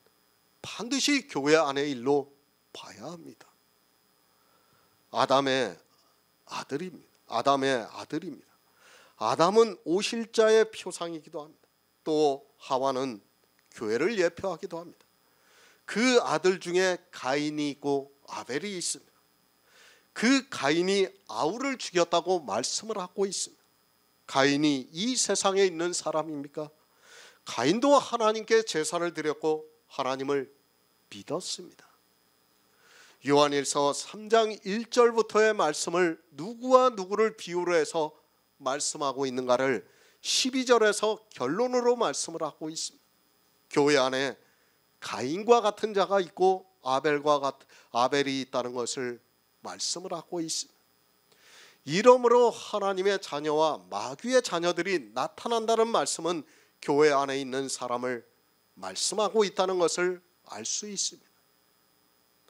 반드시 교회 안의 일로 봐야 합니다. 아담의 아들입니다. 아담은 오실자의 표상이기도 합니다. 또 하와는 교회를 예표하기도 합니다. 그 아들 중에 가인이 있고 아벨이 있습니다. 그 가인이 아울을 죽였다고 말씀을 하고 있습니다. 가인이 이 세상에 있는 사람입니까? 가인도 하나님께 제사를 드렸고 하나님을 믿었습니다. 요한일서 3장 1절부터의 말씀을 누구와 누구를 비유로 해서 말씀하고 있는가를 12절에서 결론으로 말씀을 하고 있습니다. 교회 안에 가인과 같은 자가 있고 아벨이 있다는 것을 말씀을 하고 있습니다. 이러므로 하나님의 자녀와 마귀의 자녀들이 나타난다는 말씀은 교회 안에 있는 사람을 말씀하고 있다는 것을 알 수 있습니다.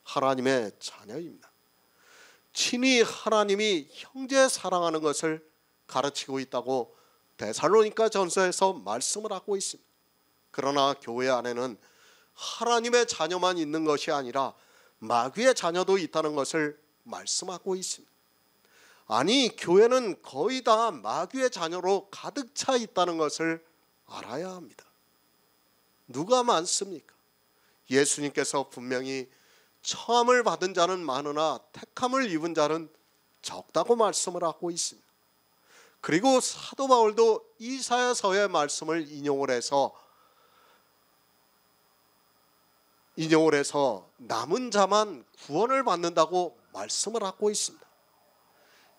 하나님의 자녀입니다. 친히 하나님이 형제 사랑하는 것을 가르치고 있다고 데살로니가 전서에서 말씀을 하고 있습니다. 그러나 교회 안에는 하나님의 자녀만 있는 것이 아니라 마귀의 자녀도 있다는 것을 말씀하고 있습니다. 아니, 교회는 거의 다 마귀의 자녀로 가득 차 있다는 것을 알아야 합니다. 누가 많습니까? 예수님께서 분명히 처함을 받은 자는 많으나 택함을 입은 자는 적다고 말씀을 하고 있습니다. 그리고 사도 바울도 이사야서의 말씀을 인용을 해서 남은 자만 구원을 받는다고 말씀을 하고 있습니다.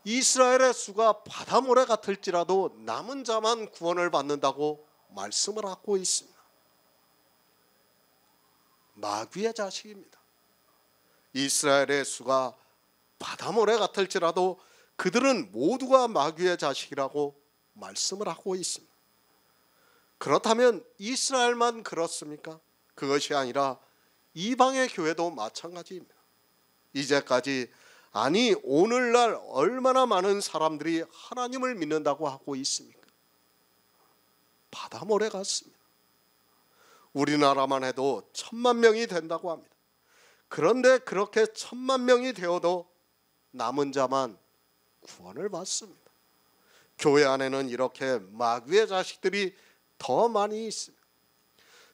이스라엘의 수가 바다 모래 같을지라도 남은 자만 구원을 받는다고 말씀을 하고 있습니다. 마귀의 자식입니다. 이스라엘의 수가 바다 모래 같을지라도 그들은 모두가 마귀의 자식이라고 말씀을 하고 있습니다. 그렇다면 이스라엘만 그렇습니까? 그것이 아니라 이방의 교회도 마찬가지입니다. 이제까지, 아니 오늘날 얼마나 많은 사람들이 하나님을 믿는다고 하고 있습니까? 바다 모래 같습니다. 우리나라만 해도 1000만 명이 된다고 합니다. 그런데 그렇게 1000만 명이 되어도 남은 자만 구원을 받습니다. 교회 안에는 이렇게 마귀의 자식들이 더 많이 있습니다.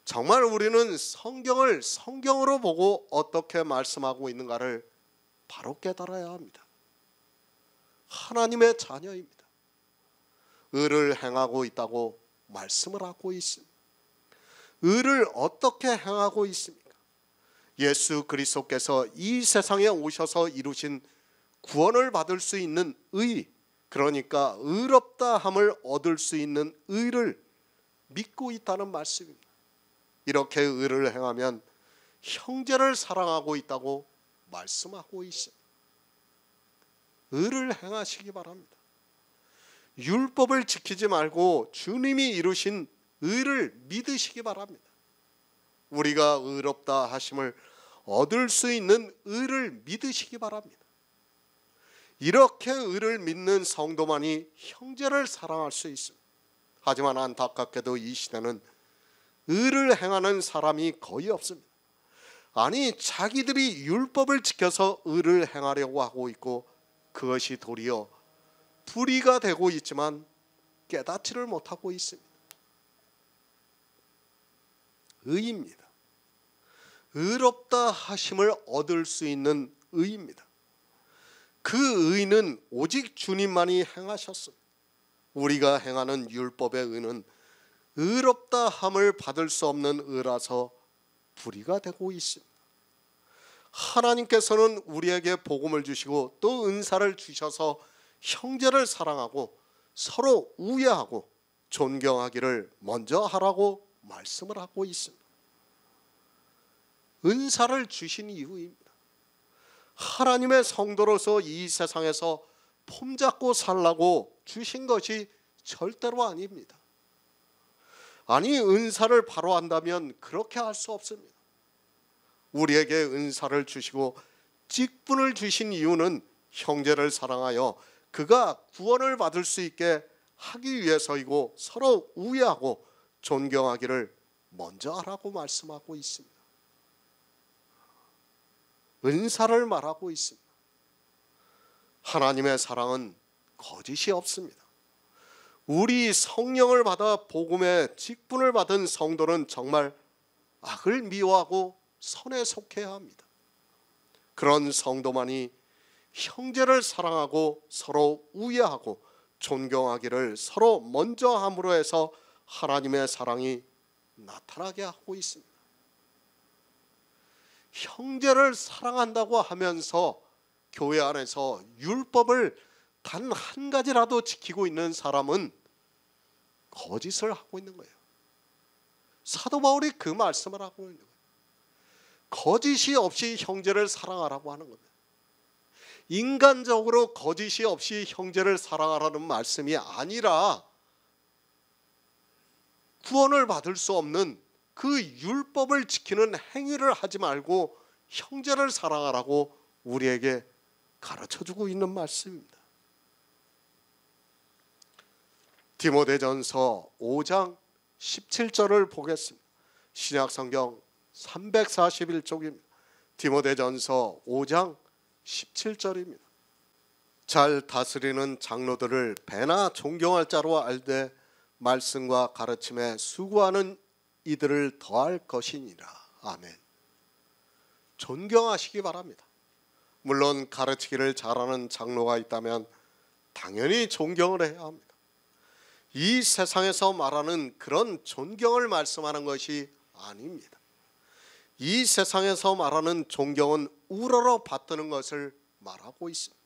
정말 우리는 성경을 성경으로 보고 어떻게 말씀하고 있는가를 바로 깨달아야 합니다. 하나님의 자녀입니다. 의를 행하고 있다고 말씀을 하고 있습니다. 의를 어떻게 행하고 있습니까? 예수 그리스도께서 이 세상에 오셔서 이루신 구원을 받을 수 있는 의, 그러니까 의롭다 함을 얻을 수 있는 의를 믿고 있다는 말씀입니다. 이렇게 의를 행하면 형제를 사랑하고 있다고 말씀하고 있습니다. 의를 행하시기 바랍니다. 율법을 지키지 말고 주님이 이루신 의를 믿으시기 바랍니다. 우리가 의롭다 하심을 얻을 수 있는 의를 믿으시기 바랍니다. 이렇게 의를 믿는 성도만이 형제를 사랑할 수 있습니다. 하지만 안타깝게도 이 시대는 의를 행하는 사람이 거의 없습니다. 아니, 자기들이 율법을 지켜서 의를 행하려고 하고 있고 그것이 도리어 불의가 되고 있지만 깨닫지를 못하고 있습니다. 의입니다. 의롭다 하심을 얻을 수 있는 의입니다. 그 의는 오직 주님만이 행하셨습니다. 우리가 행하는 율법의 의는 의롭다 함을 받을 수 없는 의라서 불의가 되고 있습니다. 하나님께서는 우리에게 복음을 주시고 또 은사를 주셔서 형제를 사랑하고 서로 우애하고 존경하기를 먼저 하라고 말씀을 하고 있습니다. 은사를 주신 이유입니다. 하나님의 성도로서 이 세상에서 폼잡고 살라고 주신 것이 절대로 아닙니다. 아니, 은사를 바로 한다면 그렇게 할 수 없습니다. 우리에게 은사를 주시고 직분을 주신 이유는 형제를 사랑하여 그가 구원을 받을 수 있게 하기 위해서이고 서로 우애하고 존경하기를 먼저 하라고 말씀하고 있습니다. 은사를 말하고 있습니다. 하나님의 사랑은 거짓이 없습니다. 우리 성령을 받아 복음의 직분을 받은 성도는 정말 악을 미워하고 선에 속해야 합니다. 그런 성도만이 형제를 사랑하고 서로 우애하고 존경하기를 서로 먼저 함으로 해서 하나님의 사랑이 나타나게 하고 있습니다. 형제를 사랑한다고 하면서 교회 안에서 율법을 단 한 가지라도 지키고 있는 사람은 거짓을 하고 있는 거예요. 사도 바울이 그 말씀을 하고 있는 거예요. 거짓이 없이 형제를 사랑하라고 하는 겁니다. 인간적으로 거짓이 없이 형제를 사랑하라는 말씀이 아니라 구원을 받을 수 없는 그 율법을 지키는 행위를 하지 말고 형제를 사랑하라고 우리에게 가르쳐주고 있는 말씀입니다. 디모데전서 5장 17절을 보겠습니다. 신약성경 341쪽입니다. 디모데전서 5장 17절입니다. 잘 다스리는 장로들을 배나 존경할 자로 알되 말씀과 가르침에 수고하는 이들을 더할 것이니라. 아멘. 존경하시기 바랍니다. 물론 가르치기를 잘하는 장로가 있다면 당연히 존경을 해야 합니다. 이 세상에서 말하는 그런 존경을 말씀하는 것이 아닙니다. 이 세상에서 말하는 존경은 우러러 받드는 것을 말하고 있습니다.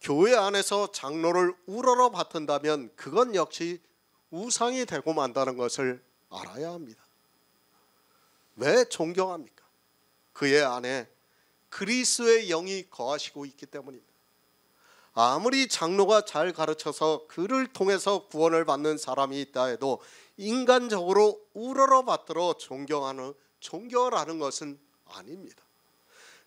교회 안에서 장로를 우러러 받든다면 그건 역시 우상이 되고 만다는 것을 알아야 합니다. 왜 존경합니까? 그의 안에 그리스도의 영이 거하시고 있기 때문입니다. 아무리 장로가 잘 가르쳐서 그를 통해서 구원을 받는 사람이 있다 해도 인간적으로 우러러 받들어 존경을 하는 것은 아닙니다.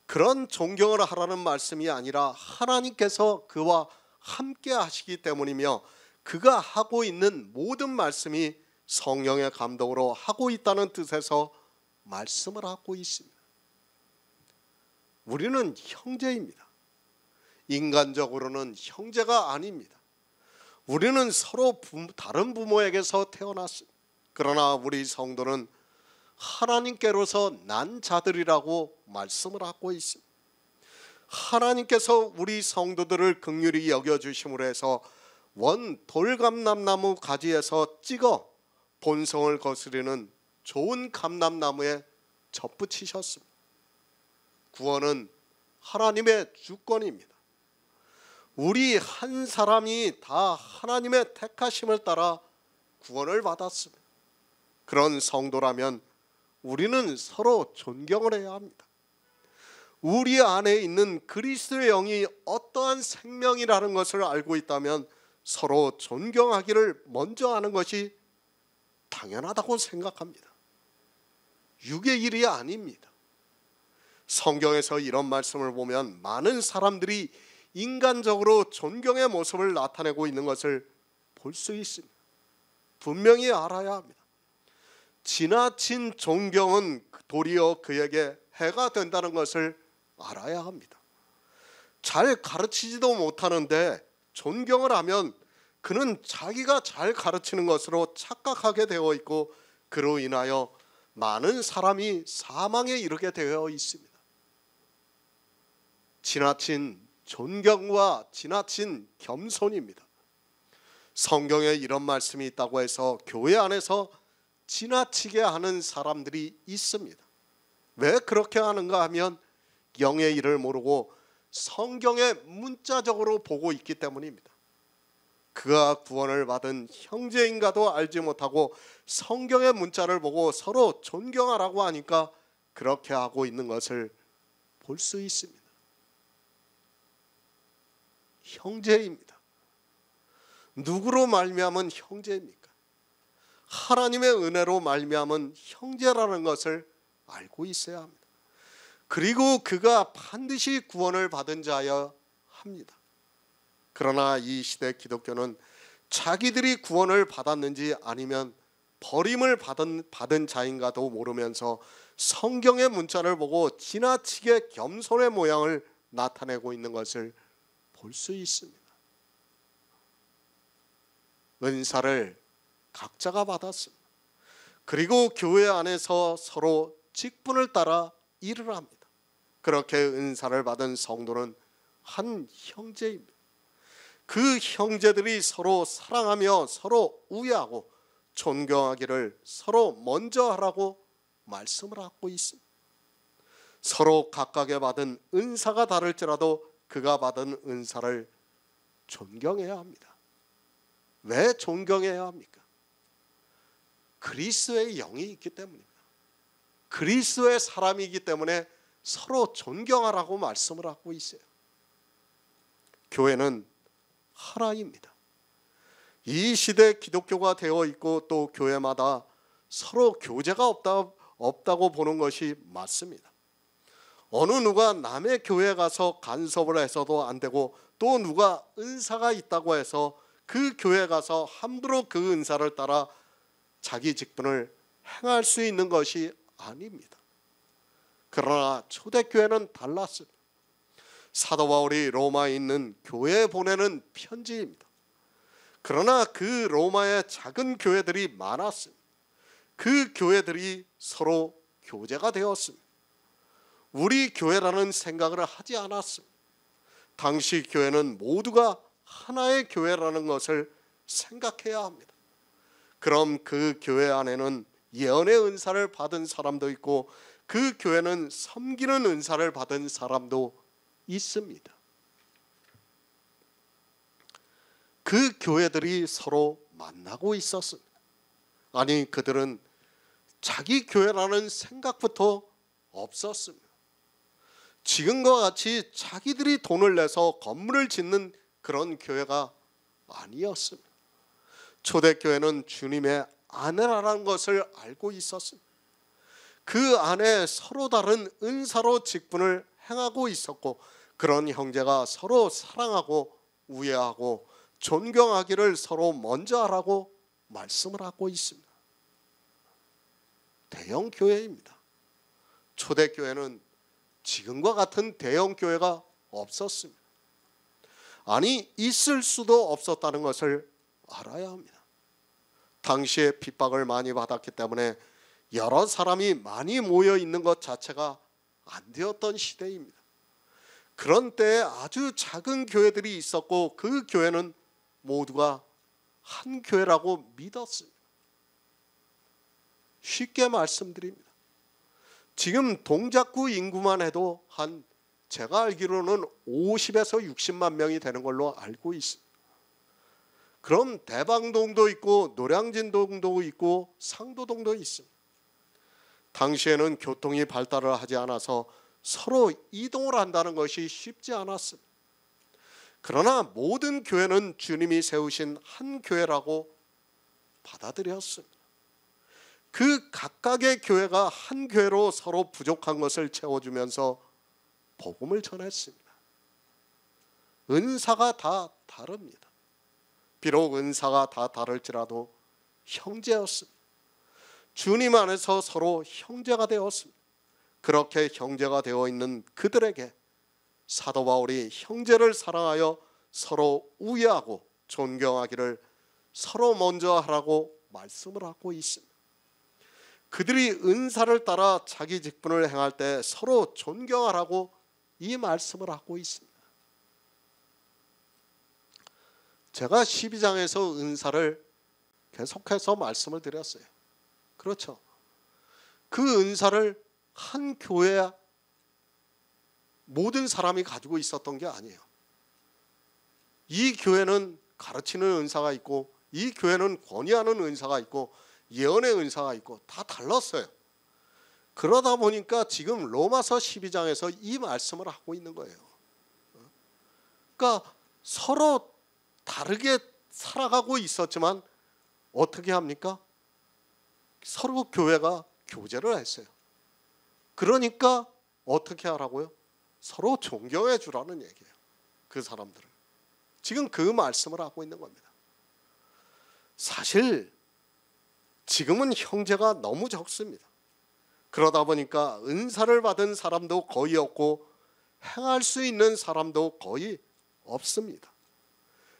그런 존경을 하라는 말씀이 아니라 하나님께서 그와 함께 하시기 때문이며 그가 하고 있는 모든 말씀이 성령의 감동으로 하고 있다는 뜻에서 말씀을 하고 있습니다. 우리는 형제입니다. 인간적으로는 형제가 아닙니다. 우리는 서로 다른 부모에게서 태어났습니다. 그러나 우리 성도는 하나님께로서 난 자들이라고 말씀을 하고 있습니다. 하나님께서 우리 성도들을 긍휼히 여겨주심으로 해서 원 돌감람나무 가지에서 찍어 본성을 거스리는 좋은 감람나무에 접붙이셨습니다. 구원은 하나님의 주권입니다. 우리 한 사람이 다 하나님의 택하심을 따라 구원을 받았습니다. 그런 성도라면 우리는 서로 존경을 해야 합니다. 우리 안에 있는 그리스도의 영이 어떠한 생명이라는 것을 알고 있다면 서로 존경하기를 먼저 하는 것이 당연하다고 생각합니다. 육의 일이 아닙니다. 성경에서 이런 말씀을 보면 많은 사람들이 인간적으로 존경의 모습을 나타내고 있는 것을 볼 수 있습니다. 분명히 알아야 합니다. 지나친 존경은 도리어 그에게 해가 된다는 것을 알아야 합니다. 잘 가르치지도 못하는데 존경을 하면 그는 자기가 잘 가르치는 것으로 착각하게 되어 있고 그로 인하여 많은 사람이 사망에 이르게 되어 있습니다. 지나친 존경과 지나친 겸손입니다. 성경에 이런 말씀이 있다고 해서 교회 안에서 지나치게 하는 사람들이 있습니다. 왜 그렇게 하는가 하면 영의 일을 모르고 성경에 문자적으로 보고 있기 때문입니다. 그가 구원을 받은 형제인가도 알지 못하고 성경의 문자를 보고 서로 존경하라고 하니까 그렇게 하고 있는 것을 볼 수 있습니다. 형제입니다. 누구로 말미암은 형제입니까? 하나님의 은혜로 말미암은 형제라는 것을 알고 있어야 합니다. 그리고 그가 반드시 구원을 받은 자여야 합니다. 그러나 이 시대 기독교는 자기들이 구원을 받았는지 아니면 버림을 받은 자인가도 모르면서 성경의 문자를 보고 지나치게 겸손의 모양을 나타내고 있는 것을 볼 수 있습니다. 은사를 각자가 받았습니다. 그리고 교회 안에서 서로 직분을 따라 일을 합니다. 그렇게 은사를 받은 성도는 한 형제입니다. 그 형제들이 서로 사랑하며 서로 우애하고 존경하기를 서로 먼저 하라고 말씀을 하고 있습니다. 서로 각각의 받은 은사가 다를지라도 그가 받은 은사를 존경해야 합니다. 왜 존경해야 합니까? 그리스도의 영이 있기 때문입니다. 그리스도의 사람이기 때문에 서로 존경하라고 말씀을 하고 있어요. 교회는 하나입니다. 이 시대 기독교가 되어 있고 또 교회마다 서로 교제가 없다고 보는 것이 맞습니다. 어느 누가 남의 교회에 가서 간섭을 해서도 안 되고 또 누가 은사가 있다고 해서 그 교회에 가서 함부로 그 은사를 따라 자기 직분을 행할 수 있는 것이 아닙니다. 그러나 초대교회는 달랐습니다. 사도 바울이 로마에 있는 교회에 보내는 편지입니다. 그러나 그 로마의 작은 교회들이 많았습니다. 그 교회들이 서로 교제가 되었습니다. 우리 교회라는 생각을 하지 않았습니다. 당시 교회는 모두가 하나의 교회라는 것을 생각해야 합니다. 그럼 그 교회 안에는 예언의 은사를 받은 사람도 있고 그 교회는 섬기는 은사를 받은 사람도 있습니다. 그 교회들이 서로 만나고 있었습니다. 아니, 그들은 자기 교회라는 생각부터 없었습니다. 지금과 같이 자기들이 돈을 내서 건물을 짓는 그런 교회가 아니었습니다. 초대교회는 주님의 아내라는 것을 알고 있었습니다. 그 안에 서로 다른 은사로 직분을 행하고 있었고 그런 형제가 서로 사랑하고 우애하고 존경하기를 서로 먼저 하라고 말씀을 하고 있습니다. 대형 교회입니다. 초대교회는 지금과 같은 대형 교회가 없었습니다. 아니, 있을 수도 없었다는 것을 알아야 합니다. 당시에 핍박을 많이 받았기 때문에 여러 사람이 많이 모여 있는 것 자체가 안 되었던 시대입니다. 그런 때에 아주 작은 교회들이 있었고 그 교회는 모두가 한 교회라고 믿었습니다. 쉽게 말씀드립니다. 지금 동작구 인구만 해도 한 제가 알기로는 50에서 60만 명이 되는 걸로 알고 있습니다. 그럼 대방동도 있고 노량진동도 있고 상도동도 있습니다. 당시에는 교통이 발달을 하지 않아서 서로 이동을 한다는 것이 쉽지 않았습니다. 그러나 모든 교회는 주님이 세우신 한 교회라고 받아들였습니다. 그 각각의 교회가 한 교회로 서로 부족한 것을 채워주면서 복음을 전했습니다. 은사가 다 다릅니다. 비록 은사가 다 다를지라도 형제였습니다. 주님 안에서 서로 형제가 되었습니다. 그렇게 형제가 되어 있는 그들에게 사도 바울이 형제를 사랑하여 서로 우애하고 존경하기를 서로 먼저 하라고 말씀을 하고 있습니다. 그들이 은사를 따라 자기 직분을 행할 때 서로 존경하라고 이 말씀을 하고 있습니다. 제가 12장에서 은사를 계속해서 말씀을 드렸어요. 그렇죠. 그 은사를 한 교회 모든 사람이 가지고 있었던 게 아니에요. 이 교회는 가르치는 은사가 있고 이 교회는 권위하는 은사가 있고 예언의 은사가 있고 다 달랐어요. 그러다 보니까 지금 로마서 12장에서 이 말씀을 하고 있는 거예요. 그러니까 서로 다르게 살아가고 있었지만 어떻게 합니까? 서로 교회가 교제를 했어요. 그러니까 어떻게 하라고요? 서로 존경해 주라는 얘기예요. 그 사람들을. 지금 그 말씀을 하고 있는 겁니다. 사실 지금은 형제가 너무 적습니다. 그러다 보니까 은사를 받은 사람도 거의 없고 행할 수 있는 사람도 거의 없습니다.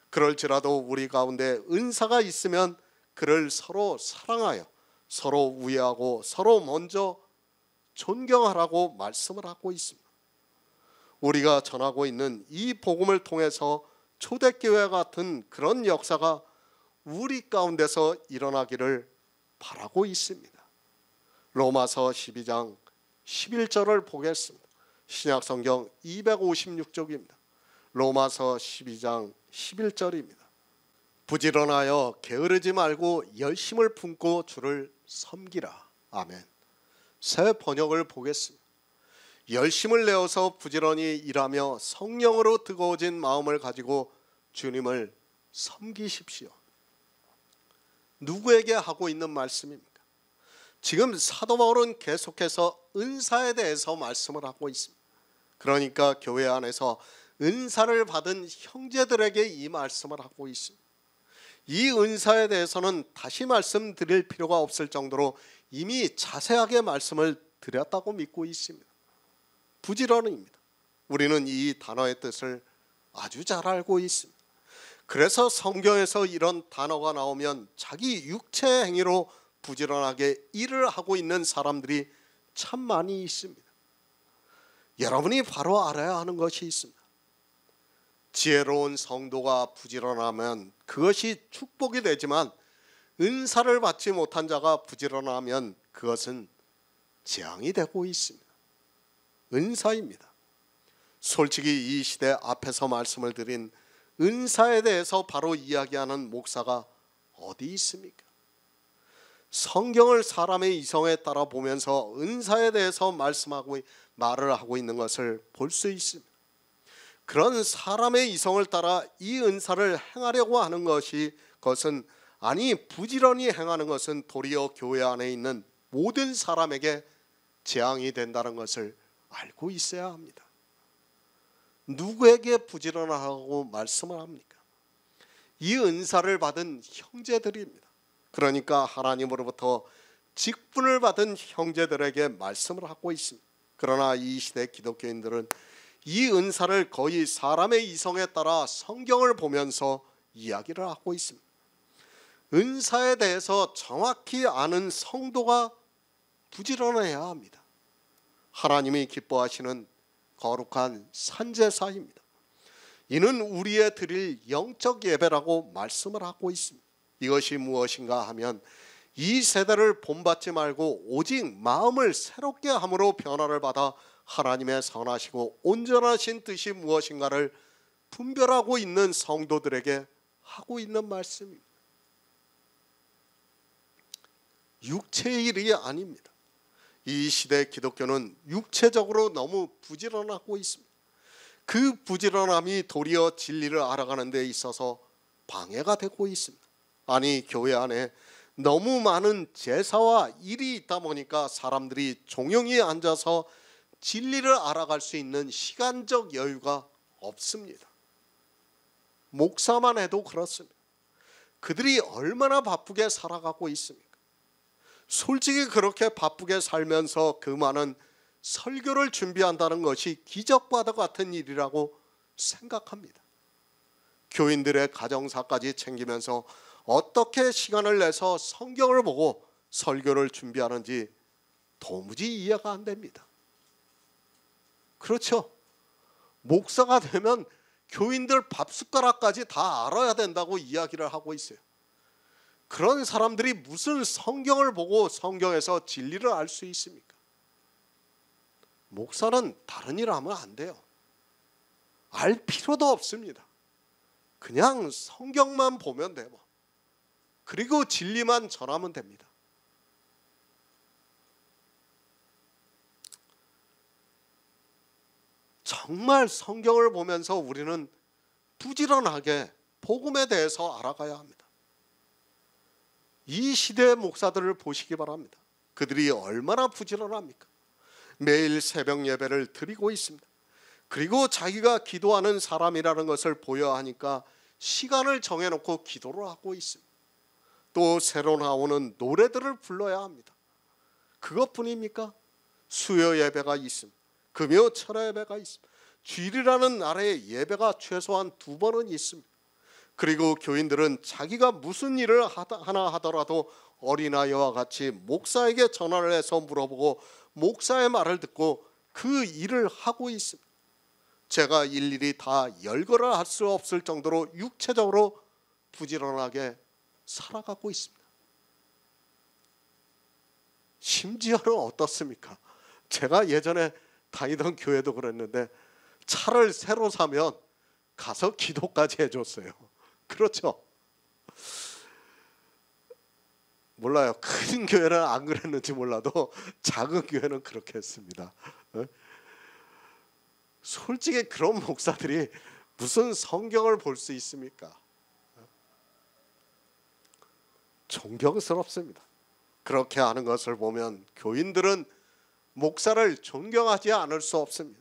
그럴지라도 우리 가운데 은사가 있으면 그를 서로 사랑하여 서로 우애하고 서로 먼저 존경하라고 말씀을 하고 있습니다. 우리가 전하고 있는 이 복음을 통해서 초대교회 같은 그런 역사가 우리 가운데서 일어나기를 바라고 있습니다. 로마서 12장 11절을 보겠습니다. 신약성경 256쪽입니다. 로마서 12장 11절입니다. 부지런하여 게으르지 말고 열심을 품고 주를 섬기라. 아멘. 새 번역을 보겠습니다. 열심을 내어서 부지런히 일하며 성령으로 뜨거워진 마음을 가지고 주님을 섬기십시오. 누구에게 하고 있는 말씀입니까? 지금 사도 바울은 계속해서 은사에 대해서 말씀을 하고 있습니다. 그러니까 교회 안에서 은사를 받은 형제들에게 이 말씀을 하고 있습니다. 이 은사에 대해서는 다시 말씀드릴 필요가 없을 정도로 이미 자세하게 말씀을 드렸다고 믿고 있습니다. 부지런입니다. 우리는 이 단어의 뜻을 아주 잘 알고 있습니다. 그래서 성경에서 이런 단어가 나오면 자기 육체의 행위로 부지런하게 일을 하고 있는 사람들이 참 많이 있습니다. 여러분이 바로 알아야 하는 것이 있습니다. 지혜로운 성도가 부지런하면 그것이 축복이 되지만 은사를 받지 못한 자가 부지런하면 그것은 재앙이 되고 있습니다. 은사입니다. 솔직히 이 시대 앞에서 말씀을 드린 은사에 대해서 바로 이야기하는 목사가 어디 있습니까? 성경을 사람의 이성에 따라 보면서 은사에 대해서 말을 하고 있는 것을 볼 수 있습니다. 그런 사람의 이성을 따라 이 은사를 행하려고 하는 것은 부지런히 행하는 것은 도리어 교회 안에 있는 모든 사람에게 재앙이 된다는 것을 알고 있어야 합니다. 누구에게 부지런하라고 말씀을 합니까? 이 은사를 받은 형제들입니다. 그러니까 하나님으로부터 직분을 받은 형제들에게 말씀을 하고 있습니다. 그러나 이 시대 기독교인들은 이 은사를 거의 사람의 이성에 따라 성경을 보면서 이야기를 하고 있습니다. 은사에 대해서 정확히 아는 성도가 부지런해야 합니다. 하나님이 기뻐하시는 거룩한 산제사입니다. 이는 우리의 드릴 영적 예배라고 말씀을 하고 있습니다. 이것이 무엇인가 하면 이 세대를 본받지 말고 오직 마음을 새롭게 함으로 변화를 받아 하나님의 선하시고 온전하신 뜻이 무엇인가를 분별하고 있는 성도들에게 하고 있는 말씀입니다. 육체의 일이 아닙니다. 이 시대 기독교는 육체적으로 너무 부지런하고 있습니다. 그 부지런함이 도리어 진리를 알아가는 데 있어서 방해가 되고 있습니다. 아니, 교회 안에 너무 많은 제사와 일이 있다 보니까 사람들이 종영히 앉아서 진리를 알아갈 수 있는 시간적 여유가 없습니다. 목사만 해도 그렇습니다. 그들이 얼마나 바쁘게 살아가고 있습니까? 솔직히 그렇게 바쁘게 살면서 그 많은 설교를 준비한다는 것이 기적과도 같은 일이라고 생각합니다. 교인들의 가정사까지 챙기면서 어떻게 시간을 내서 성경을 보고 설교를 준비하는지 도무지 이해가 안 됩니다. 그렇죠? 목사가 되면 교인들 밥숟가락까지 다 알아야 된다고 이야기를 하고 있어요. 그런 사람들이 무슨 성경을 보고 성경에서 진리를 알 수 있습니까? 목사는 다른 일 하면 안 돼요. 알 필요도 없습니다. 그냥 성경만 보면 되고, 그리고 진리만 전하면 됩니다. 정말 성경을 보면서 우리는 부지런하게 복음에 대해서 알아가야 합니다. 이 시대의 목사들을 보시기 바랍니다. 그들이 얼마나 부지런합니까? 매일 새벽 예배를 드리고 있습니다. 그리고 자기가 기도하는 사람이라는 것을 보여야 하니까 시간을 정해놓고 기도를 하고 있습니다. 또 새로 나오는 노래들을 불러야 합니다. 그것뿐입니까? 수요 예배가 있습니다. 금요 철야 예배가 있습니다. 주일이라는 날에 예배가 최소한 2번은 있습니다. 그리고 교인들은 자기가 무슨 일을 하나 하더라도 어린아이와 같이 목사에게 전화를 해서 물어보고 목사의 말을 듣고 그 일을 하고 있습니다. 제가 일일이 다 열거를 할 수 없을 정도로 육체적으로 부지런하게 살아가고 있습니다. 심지어는 어떻습니까? 제가 예전에 다니던 교회도 그랬는데 차를 새로 사면 가서 기도까지 해줬어요. 그렇죠? 몰라요. 큰 교회는 안 그랬는지 몰라도 작은 교회는 그렇게 했습니다. 솔직히 그런 목사들이 무슨 성경을 볼 수 있습니까? 존경스럽습니다. 그렇게 하는 것을 보면 교인들은 목사를 존경하지 않을 수 없습니다.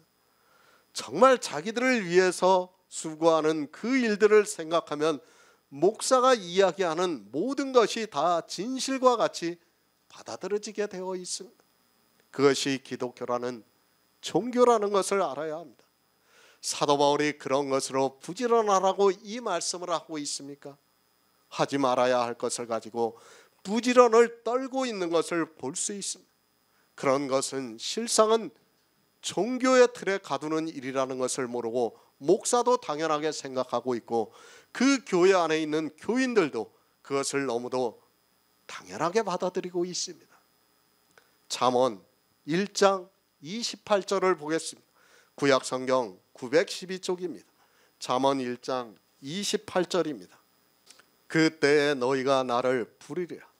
정말 자기들을 위해서 수고하는 그 일들을 생각하면 목사가 이야기하는 모든 것이 다 진실과 같이 받아들여지게 되어 있습니다. 그것이 기독교라는 종교라는 것을 알아야 합니다. 사도 바울이 그런 것으로 부지런하라고 이 말씀을 하고 있습니까? 하지 말아야 할 것을 가지고 부지런을 떨고 있는 것을 볼 수 있습니다. 그런 것은 실상은 종교의 틀에 가두는 일이라는 것을 모르고 목사도 당연하게 생각하고 있고 그 교회 안에 있는 교인들도 그것을 너무도 당연하게 받아들이고 있습니다. 잠언 1장 28절을 보겠습니다. 구약성경 912쪽입니다. 잠언 1장 28절입니다. 그때에 너희가 나를 부르리라.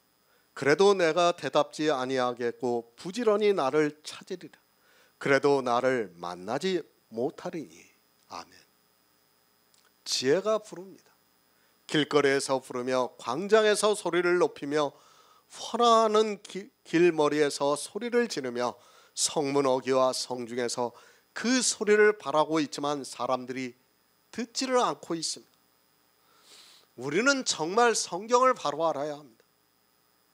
그래도 내가 대답지 아니하겠고 부지런히 나를 찾으리라. 그래도 나를 만나지 못하리니. 아멘. 지혜가 부릅니다. 길거리에서 부르며 광장에서 소리를 높이며 환호하는 길머리에서 소리를 지르며 성문 어귀와 성중에서 그 소리를 바라고 있지만 사람들이 듣지를 않고 있습니다. 우리는 정말 성경을 바로 알아야 합니다.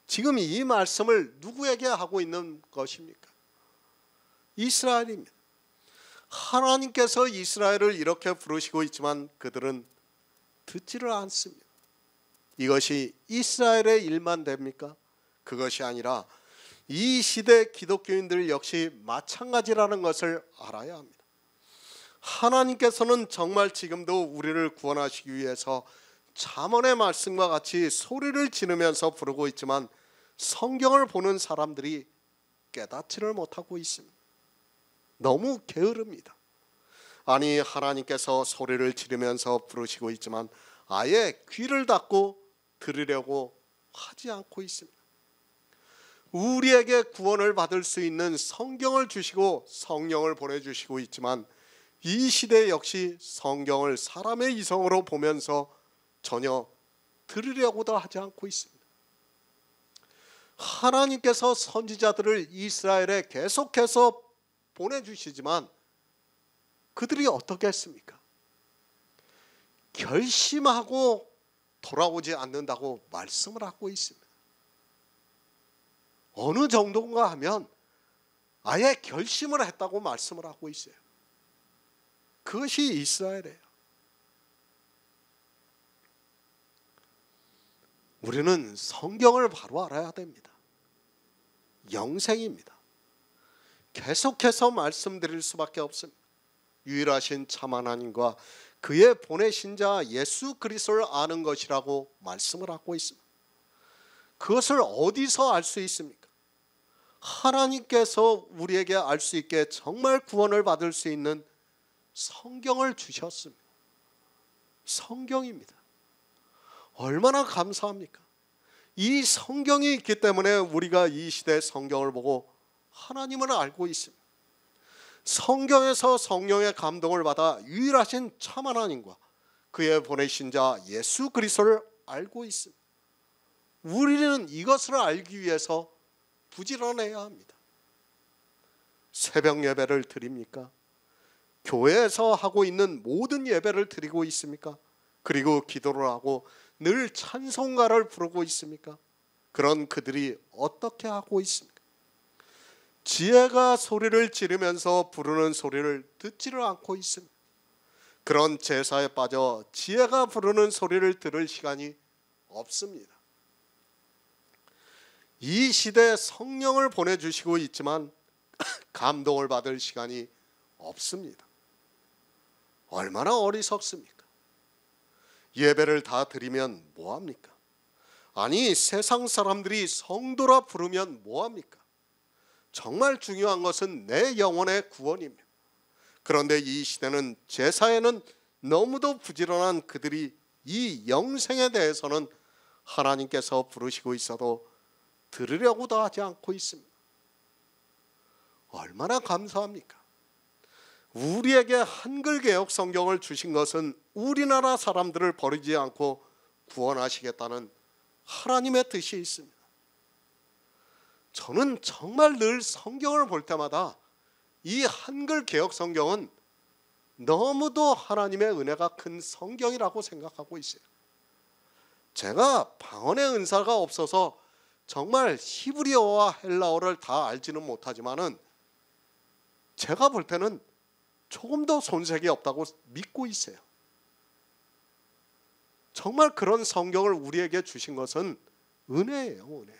지금 이 말씀을 누구에게 하고 있는 것입니까? 이스라엘입니다. 하나님께서 이스라엘을 이렇게 부르시고 있지만 그들은 듣지를 않습니다. 이것이 이스라엘의 일만 됩니까? 그것이 아니라 이 시대 기독교인들 역시 마찬가지라는 것을 알아야 합니다. 하나님께서는 정말 지금도 우리를 구원하시기 위해서 잠언의 말씀과 같이 소리를 지르면서 부르고 있지만 성경을 보는 사람들이 깨닫지를 못하고 있습니다. 너무 게으릅니다. 아니, 하나님께서 소리를 지르면서 부르시고 있지만 아예 귀를 닫고 들으려고 하지 않고 있습니다. 우리에게 구원을 받을 수 있는 성경을 주시고 성령을 보내주시고 있지만 이 시대 역시 성경을 사람의 이성으로 보면서 전혀 들으려고도 하지 않고 있습니다. 하나님께서 선지자들을 이스라엘에 계속해서 보내주시지만 그들이 어떻게 했습니까? 결심하고 돌아오지 않는다고 말씀을 하고 있습니다. 어느 정도인가 하면 아예 결심을 했다고 말씀을 하고 있어요. 그것이 이스라엘이에요. 우리는 성경을 바로 알아야 됩니다. 영생입니다. 계속해서 말씀드릴 수밖에 없습니다. 유일하신 참 하나님과 그의 보내신 자 예수 그리스도를 아는 것이라고 말씀을 하고 있습니다. 그것을 어디서 알 수 있습니까? 하나님께서 우리에게 알 수 있게 정말 구원을 받을 수 있는 성경을 주셨습니다. 성경입니다. 얼마나 감사합니까? 이 성경이 있기 때문에 우리가 이 시대의 성경을 보고 하나님을 알고 있습니다. 성경에서 성령의 감동을 받아 유일하신 참 하나님과 그의 보내신 자 예수 그리스도를 알고 있습니다. 우리는 이것을 알기 위해서 부지런해야 합니다. 새벽 예배를 드립니까? 교회에서 하고 있는 모든 예배를 드리고 있습니까? 그리고 기도를 하고 늘 찬송가를 부르고 있습니까? 그런 그들이 어떻게 하고 있습니까? 지혜가 소리를 지르면서 부르는 소리를 듣지를 않고 있습니다. 그런 제사에 빠져 지혜가 부르는 소리를 들을 시간이 없습니다. 이 시대에 성령을 보내주시고 있지만 감동을 받을 시간이 없습니다. 얼마나 어리석습니까? 예배를 다 드리면 뭐합니까? 아니, 세상 사람들이 성도라 부르면 뭐합니까? 정말 중요한 것은 내 영혼의 구원입니다. 그런데 이 시대는 제사에는 너무도 부지런한 그들이 이 영생에 대해서는 하나님께서 부르시고 있어도 들으려고도 하지 않고 있습니다. 얼마나 감사합니까? 우리에게 한글 개혁 성경을 주신 것은 우리나라 사람들을 버리지 않고 구원하시겠다는 하나님의 뜻이 있습니다. 저는 정말 늘 성경을 볼 때마다 이 한글 개혁 성경은 너무도 하나님의 은혜가 큰 성경이라고 생각하고 있어요. 제가 방언의 은사가 없어서 정말 히브리어와 헬라어를 다 알지는 못하지만은 제가 볼 때는 조금 더 손색이 없다고 믿고 있어요. 정말 그런 성경을 우리에게 주신 것은 은혜예요, 은혜.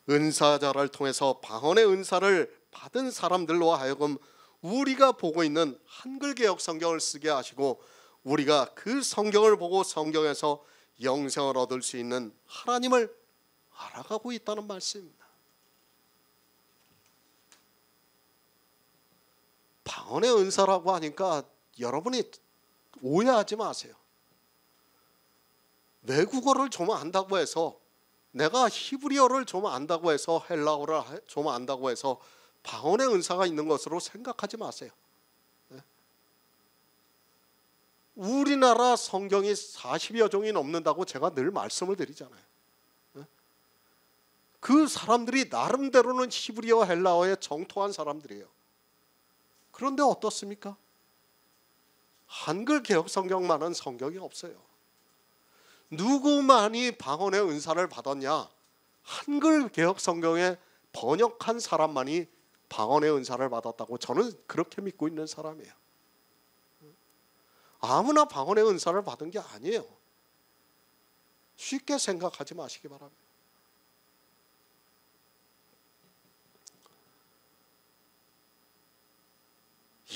은사자를 통해서 방언의 은사를 받은 사람들로 하여금 우리가 보고 있는 한글 개혁 성경을 쓰게 하시고 우리가 그 성경을 보고 성경에서 영생을 얻을 수 있는 하나님을 알아가고 있다는 말씀입니다. 방언의 은사라고 하니까 여러분이 오해하지 마세요. 외국어를 좀 안다고 해서, 내가 히브리어를 좀 안다고 해서, 헬라어를 좀 안다고 해서 방언의 은사가 있는 것으로 생각하지 마세요. 우리나라 성경이 40여 종이 넘는다고 제가 늘 말씀을 드리잖아요. 그 사람들이 나름대로는 히브리어 헬라어에 정통한 사람들이에요. 그런데 어떻습니까? 한글 개혁 성경만한 성경이 없어요. 누구만이 방언의 은사를 받았냐? 한글 개혁 성경에 번역한 사람만이 방언의 은사를 받았다고 저는 그렇게 믿고 있는 사람이에요. 아무나 방언의 은사를 받은 게 아니에요. 쉽게 생각하지 마시기 바랍니다.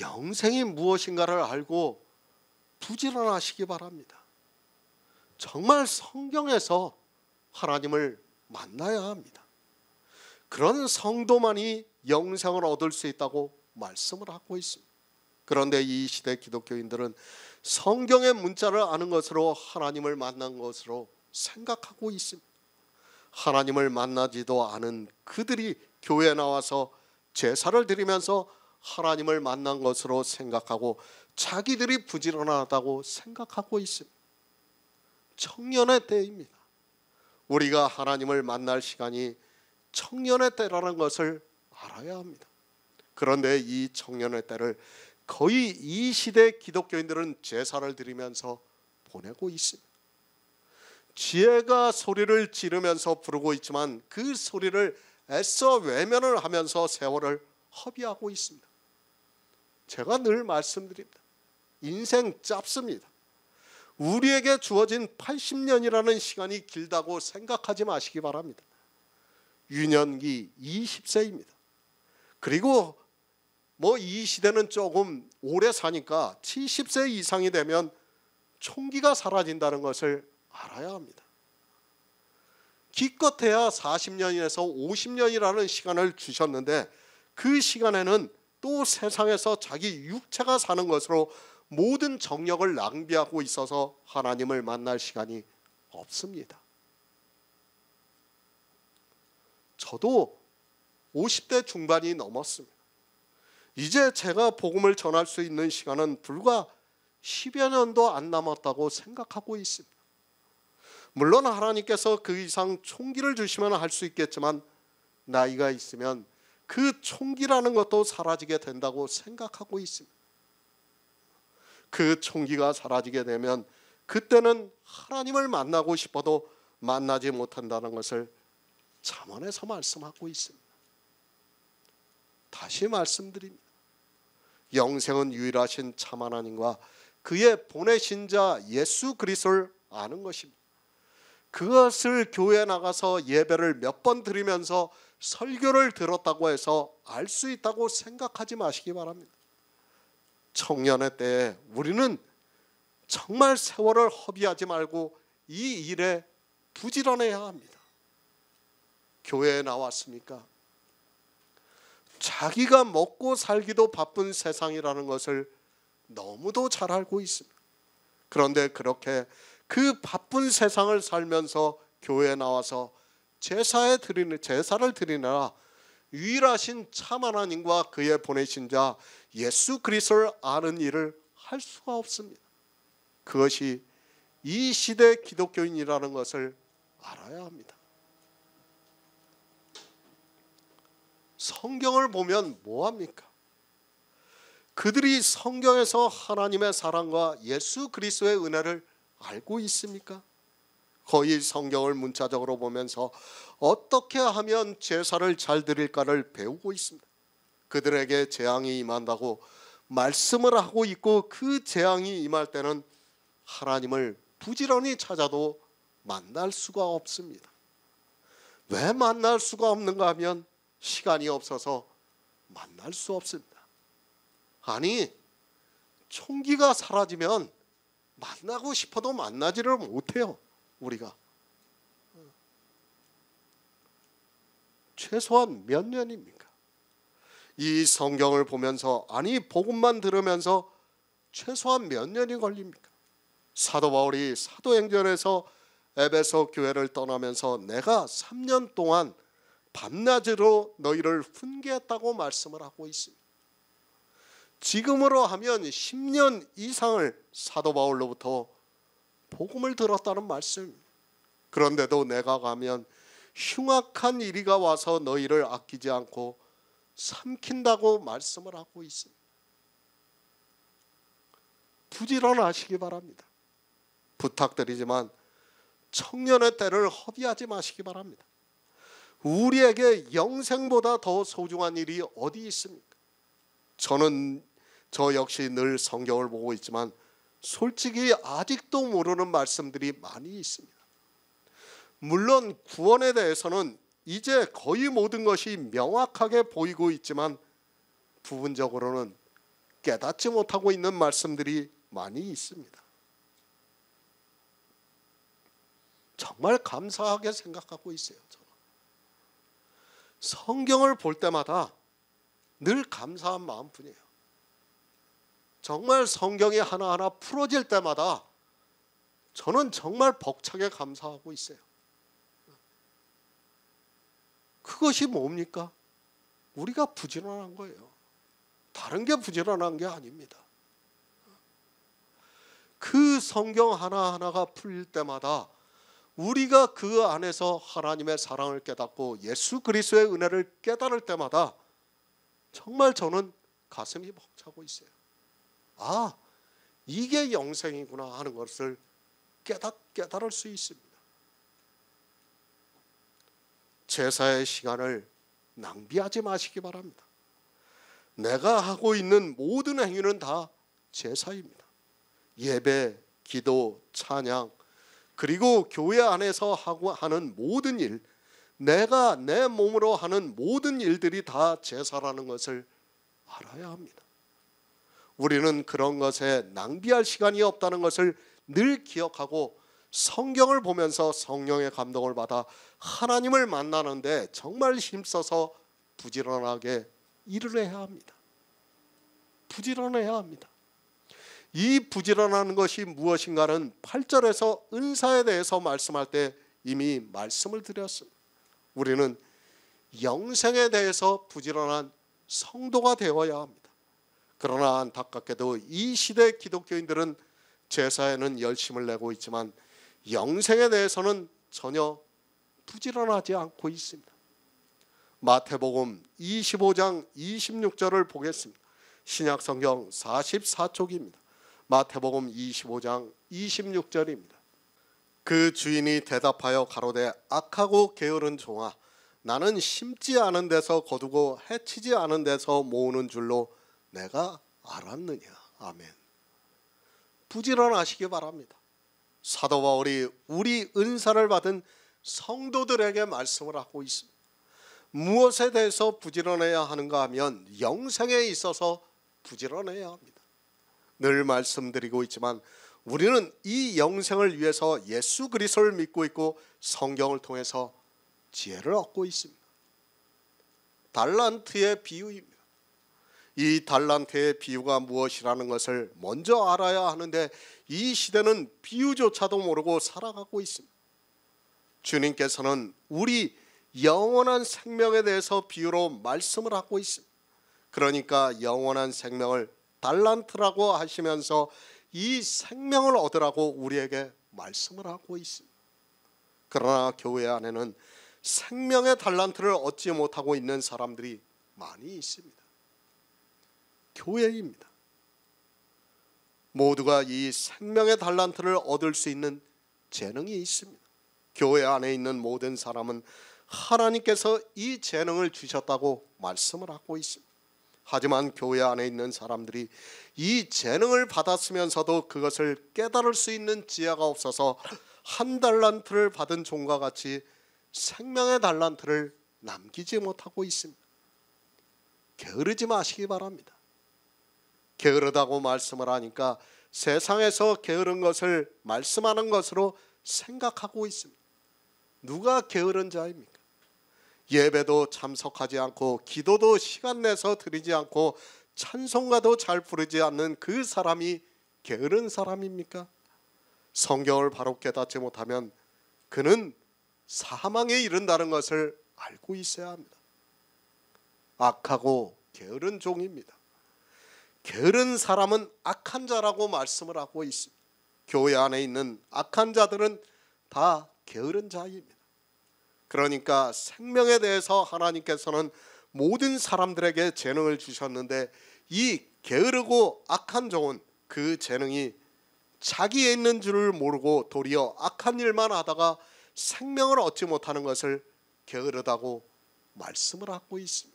영생이 무엇인가를 알고 부지런하시기 바랍니다. 정말 성경에서 하나님을 만나야 합니다. 그런 성도만이 영생을 얻을 수 있다고 말씀을 하고 있습니다. 그런데 이 시대 기독교인들은 성경의 문자를 아는 것으로 하나님을 만난 것으로 생각하고 있습니다. 하나님을 만나지도 않은 그들이 교회에 나와서 제사를 드리면서 하나님을 만난 것으로 생각하고 자기들이 부지런하다고 생각하고 있습니다. 청년의 때입니다. 우리가 하나님을 만날 시간이 청년의 때라는 것을 알아야 합니다. 그런데 이 청년의 때를 거의 이 시대 기독교인들은 제사를 드리면서 보내고 있습니다. 지혜가 소리를 지르면서 부르고 있지만 그 소리를 애써 외면을 하면서 세월을 허비하고 있습니다. 제가 늘 말씀드립니다. 인생 짧습니다. 우리에게 주어진 80년이라는 시간이 길다고 생각하지 마시기 바랍니다. 유년기 20세입니다. 그리고 이 시대는 조금 오래 사니까 70세 이상이 되면 총기가 사라진다는 것을 알아야 합니다. 기껏해야 40년에서 50년이라는 시간을 주셨는데 그 시간에는 또 세상에서 자기 육체가 사는 것으로 모든 정력을 낭비하고 있어서 하나님을 만날 시간이 없습니다. 저도 50대 중반이 넘었습니다. 이제 제가 복음을 전할 수 있는 시간은 불과 10여 년도 안 남았다고 생각하고 있습니다. 물론 하나님께서 그 이상 총기를 주시면 할 수 있겠지만 나이가 있으면 그 총기라는 것도 사라지게 된다고 생각하고 있습니다. 그 총기가 사라지게 되면 그때는 하나님을 만나고 싶어도 만나지 못한다는 것을 잠언에서 말씀하고 있습니다. 다시 말씀드립니다. 영생은 유일하신 참 하나님과 그의 보내신 자 예수 그리스도를 아는 것입니다. 그것을 교회에 나가서 예배를 몇 번 드리면서 설교를 들었다고 해서 알 수 있다고 생각하지 마시기 바랍니다. 청년의 때에 우리는 정말 세월을 허비하지 말고 이 일에 부지런해야 합니다. 교회에 나왔습니까? 자기가 먹고 살기도 바쁜 세상이라는 것을 너무도 잘 알고 있습니다. 그런데 그렇게 그 바쁜 세상을 살면서 교회에 나와서 제사를 드리느라 유일하신 참 하나님과 그의 보내신 자 예수 그리스도를 아는 일을 할 수가 없습니다. 그것이 이 시대 기독교인이라는 것을 알아야 합니다. 성경을 보면 뭐합니까? 그들이 성경에서 하나님의 사랑과 예수 그리스도의 은혜를 알고 있습니까? 거의 성경을 문자적으로 보면서 어떻게 하면 제사를 잘 드릴까를 배우고 있습니다. 그들에게 재앙이 임한다고 말씀을 하고 있고 그 재앙이 임할 때는 하나님을 부지런히 찾아도 만날 수가 없습니다. 왜 만날 수가 없는가 하면 시간이 없어서 만날 수 없습니다. 아니, 총기가 사라지면 만나고 싶어도 만나지를 못해요. 우리가 최소한 몇 년입니까? 이 성경을 보면서 아니 복음만 들으면서 최소한 몇 년이 걸립니까? 사도 바울이 사도행전에서 에베소 교회를 떠나면서 내가 3년 동안 밤낮으로 너희를 훈계했다고 말씀을 하고 있습니다. 지금으로 하면 10년 이상을 사도 바울로부터 복음을 들었다는 말씀. 그런데도 내가 가면 흉악한 이리가 와서 너희를 아끼지 않고 삼킨다고 말씀을 하고 있습니다. 부지런하시기 바랍니다. 부탁드리지만 청년의 때를 허비하지 마시기 바랍니다. 우리에게 영생보다 더 소중한 일이 어디 있습니까? 저 역시 늘 성경을 보고 있지만 솔직히 아직도 모르는 말씀들이 많이 있습니다. 물론 구원에 대해서는 이제 거의 모든 것이 명확하게 보이고 있지만 부분적으로는 깨닫지 못하고 있는 말씀들이 많이 있습니다. 정말 감사하게 생각하고 있어요. 저는. 성경을 볼 때마다 늘 감사한 마음뿐이에요. 정말 성경이 하나하나 풀어질 때마다 저는 정말 벅차게 감사하고 있어요. 그것이 뭡니까? 우리가 부지런한 거예요. 다른 게 부지런한 게 아닙니다. 그 성경 하나하나가 풀릴 때마다 우리가 그 안에서 하나님의 사랑을 깨닫고 예수 그리스도의 은혜를 깨달을 때마다 정말 저는 가슴이 벅차고 있어요. 아, 이게 영생이구나 하는 것을 깨달을 수 있습니다. 제사의 시간을 낭비하지 마시기 바랍니다. 내가 하고 있는 모든 행위는 다 제사입니다. 예배, 기도, 찬양, 그리고 교회 안에서 하는 모든 일, 내가 내 몸으로 하는 모든 일들이 다 제사라는 것을 알아야 합니다. 우리는 그런 것에 낭비할 시간이 없다는 것을 늘 기억하고 성경을 보면서 성령의 감동을 받아 하나님을 만나는데 정말 힘써서 부지런하게 일을 해야 합니다. 부지런해야 합니다. 이 부지런하는 것이 무엇인가는 8절에서 은사에 대해서 말씀할 때 이미 말씀을 드렸습니다. 우리는 영생에 대해서 부지런한 성도가 되어야 합니다. 그러나 안타깝게도 이 시대 기독교인들은 제사에는 열심을 내고 있지만 영생에 대해서는 전혀 부지런하지 않고 있습니다. 마태복음 25장 26절을 보겠습니다. 신약성경 44쪽입니다. 마태복음 25장 26절입니다. 그 주인이 대답하여 가로되 악하고 게으른 종아, 나는 심지 않은 데서 거두고 해치지 않은 데서 모으는 줄로 내가 알았느냐. 아멘. 부지런하시기 바랍니다. 사도 바울이 우리 은사를 받은 성도들에게 말씀을 하고 있습니다. 무엇에 대해서 부지런해야 하는가 하면 영생에 있어서 부지런해야 합니다. 늘 말씀드리고 있지만 우리는 이 영생을 위해서 예수 그리스도를 믿고 있고 성경을 통해서 지혜를 얻고 있습니다. 달란트의 비유입니다. 이 달란트의 비유가 무엇이라는 것을 먼저 알아야 하는데 이 시대는 비유조차도 모르고 살아가고 있습니다. 주님께서는 우리 영원한 생명에 대해서 비유로 말씀을 하고 있습니다. 그러니까 영원한 생명을 달란트라고 하시면서 이 생명을 얻으라고 우리에게 말씀을 하고 있습니다. 그러나 교회 안에는 생명의 달란트를 얻지 못하고 있는 사람들이 많이 있습니다. 교회입니다. 모두가 이 생명의 달란트를 얻을 수 있는 재능이 있습니다. 교회 안에 있는 모든 사람은 하나님께서 이 재능을 주셨다고 말씀을 하고 있습니다. 하지만 교회 안에 있는 사람들이 이 재능을 받았으면서도 그것을 깨달을 수 있는 지혜가 없어서 한 달란트를 받은 종과 같이 생명의 달란트를 남기지 못하고 있습니다. 게으르지 마시기 바랍니다. 게으르다고 말씀을 하니까 세상에서 게으른 것을 말씀하는 것으로 생각하고 있습니다. 누가 게으른 자입니까? 예배도 참석하지 않고 기도도 시간 내서 드리지 않고 찬송가도 잘 부르지 않는 그 사람이 게으른 사람입니까? 성경을 바로 깨닫지 못하면 그는 사망에 이른다는 것을 알고 있어야 합니다. 악하고 게으른 종입니다. 게으른 사람은 악한 자라고 말씀을 하고 있습니다. 교회 안에 있는 악한 자들은 다 게으른 자입니다. 그러니까 생명에 대해서 하나님께서는 모든 사람들에게 재능을 주셨는데 이 게으르고 악한 종은 그 재능이 자기에 있는 줄을 모르고 도리어 악한 일만 하다가 생명을 얻지 못하는 것을 게으르다고 말씀을 하고 있습니다.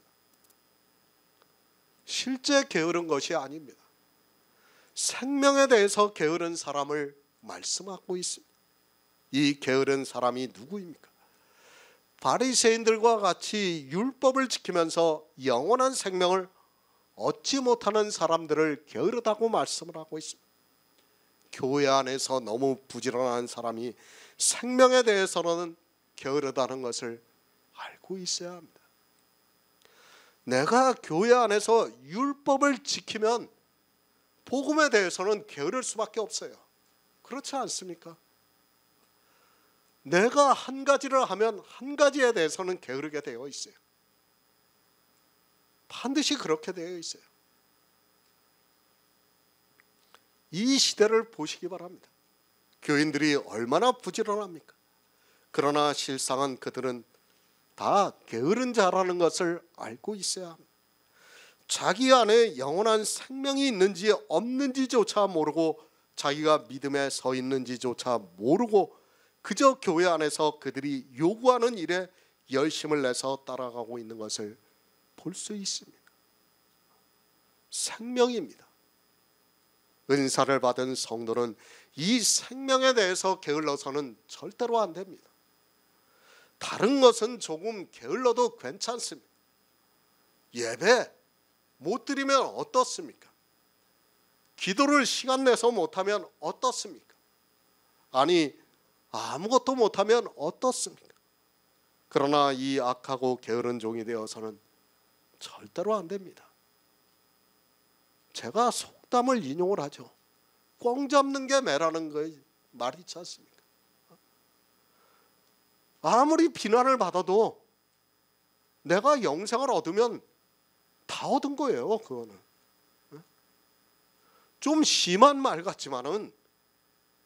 실제 게으른 것이 아닙니다. 생명에 대해서 게으른 사람을 말씀하고 있습니다. 이 게으른 사람이 누구입니까? 바리새인들과 같이 율법을 지키면서 영원한 생명을 얻지 못하는 사람들을 게으르다고 말씀을 하고 있습니다. 교회 안에서 너무 부지런한 사람이 생명에 대해서는 게으르다는 것을 알고 있어야 합니다. 내가 교회 안에서 율법을 지키면 복음에 대해서는 게으를 수밖에 없어요. 그렇지 않습니까? 내가 한 가지를 하면 한 가지에 대해서는 게으르게 되어 있어요. 반드시 그렇게 되어 있어요. 이 시대를 보시기 바랍니다. 교인들이 얼마나 부지런합니까? 그러나 실상은 그들은 다 게으른 자라는 것을 알고 있어야 합니다. 자기 안에 영원한 생명이 있는지 없는지조차 모르고 자기가 믿음에 서 있는지조차 모르고 그저 교회 안에서 그들이 요구하는 일에 열심을 내서 따라가고 있는 것을 볼 수 있습니다. 생명입니다. 은사를 받은 성도는 이 생명에 대해서 게을러서는 절대로 안 됩니다. 다른 것은 조금 게을러도 괜찮습니다. 예배 못 드리면 어떻습니까? 기도를 시간 내서 못하면 어떻습니까? 아니 아무것도 못하면 어떻습니까? 그러나 이 악하고 게으른 종이 되어서는 절대로 안 됩니다. 제가 속담을 인용을 하죠. 꽝 잡는 게 매라는 거 말 있지 않습니까? 아무리 비난을 받아도 내가 영생을 얻으면 다 얻은 거예요. 그거는 좀 심한 말 같지만은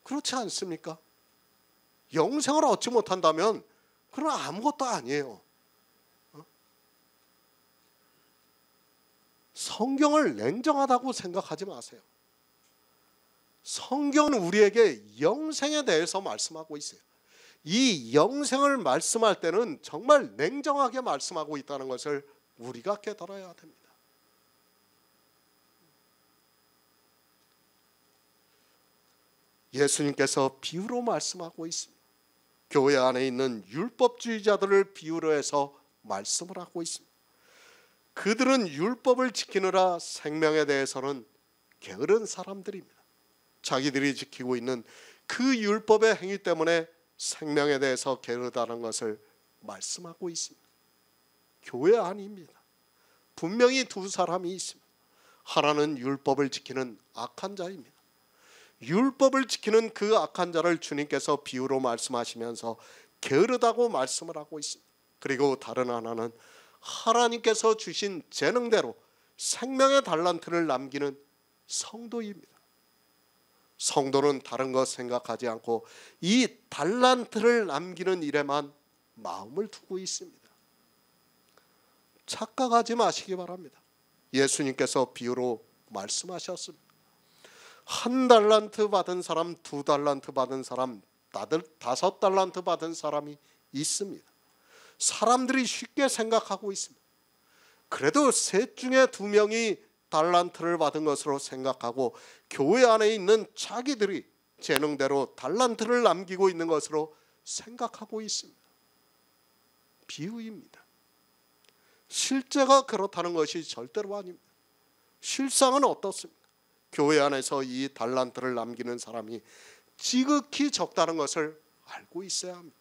그렇지 않습니까? 영생을 얻지 못한다면 그건 아무것도 아니에요. 성경을 냉정하다고 생각하지 마세요. 성경은 우리에게 영생에 대해서 말씀하고 있어요. 이 영생을 말씀할 때는 정말 냉정하게 말씀하고 있다는 것을 우리가 깨달아야 됩니다. 예수님께서 비유로 말씀하고 있습니다. 교회 안에 있는 율법주의자들을 비유로 해서 말씀을 하고 있습니다. 그들은 율법을 지키느라 생명에 대해서는 게으른 사람들입니다. 자기들이 지키고 있는 그 율법의 행위 때문에 생명에 대해서 게으르다는 것을 말씀하고 있습니다. 교회 아닙니다. 분명히 두 사람이 있습니다. 하나는 율법을 지키는 악한 자입니다. 율법을 지키는 그 악한 자를 주님께서 비유로 말씀하시면서 게으르다고 말씀을 하고 있습니다. 그리고 다른 하나는 하나님께서 주신 재능대로 생명의 달란트를 남기는 성도입니다. 성도는 다른 것 생각하지 않고 이 달란트를 남기는 일에만 마음을 두고 있습니다. 착각하지 마시기 바랍니다. 예수님께서 비유로 말씀하셨습니다. 1달란트 받은 사람, 2달란트 받은 사람, 5달란트 받은 사람이 있습니다. 사람들이 쉽게 생각하고 있습니다. 그래도 셋 중에 2명이 달란트를 받은 것으로 생각하고 교회 안에 있는 자기들이 재능대로 달란트를 남기고 있는 것으로 생각하고 있습니다. 비유입니다. 실제가 그렇다는 것이 절대로 아닙니다. 실상은 어떻습니까? 교회 안에서 이 달란트를 남기는 사람이 지극히 적다는 것을 알고 있어야 합니다.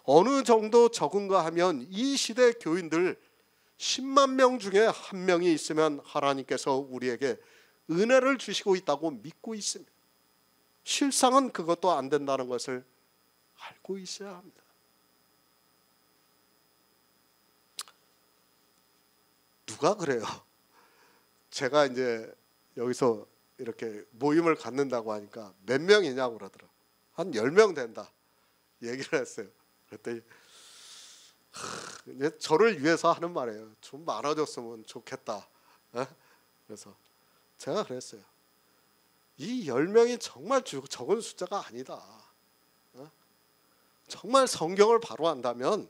어느 정도 적은가 하면 이 시대 교인들 10만 명 중에 1명이 있으면 하나님께서 우리에게 은혜를 주시고 있다고 믿고 있습니다. 실상은 그것도 안 된다는 것을 알고 있어야 합니다. 누가 그래요? 제가 이제 여기서 이렇게 모임을 갖는다고 하니까 몇 명이냐고 그러더라고요. 한 10명 된다 얘기를 했어요. 그랬더니 저를 위해서 하는 말이에요. 좀 많아졌으면 좋겠다. 그래서 제가 그랬어요. 이 10명이 정말 적은 숫자가 아니다. 정말 성경을 바로 안다면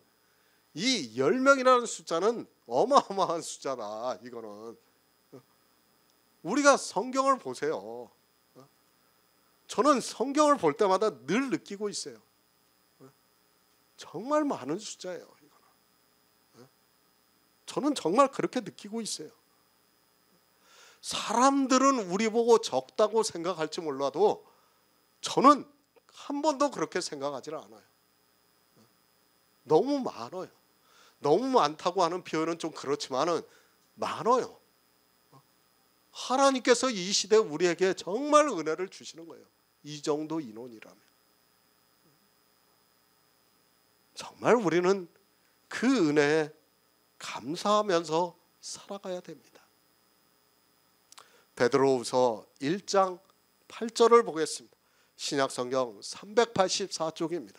이 10명이라는 숫자는 어마어마한 숫자다. 이거는 우리가 성경을 보세요. 저는 성경을 볼 때마다 늘 느끼고 있어요. 정말 많은 숫자예요. 이거는. 저는 정말 그렇게 느끼고 있어요. 사람들은 우리 보고 적다고 생각할지 몰라도 저는 한 번도 그렇게 생각하지 않아요. 너무 많아요. 너무 많다고 하는 표현은 좀 그렇지만은 많아요. 하나님께서 이 시대 우리에게 정말 은혜를 주시는 거예요. 이 정도 인원이라면. 정말 우리는 그 은혜에 감사하면서 살아가야 됩니다. 베드로후서 1장 8절을 보겠습니다. 신약성경 384쪽입니다.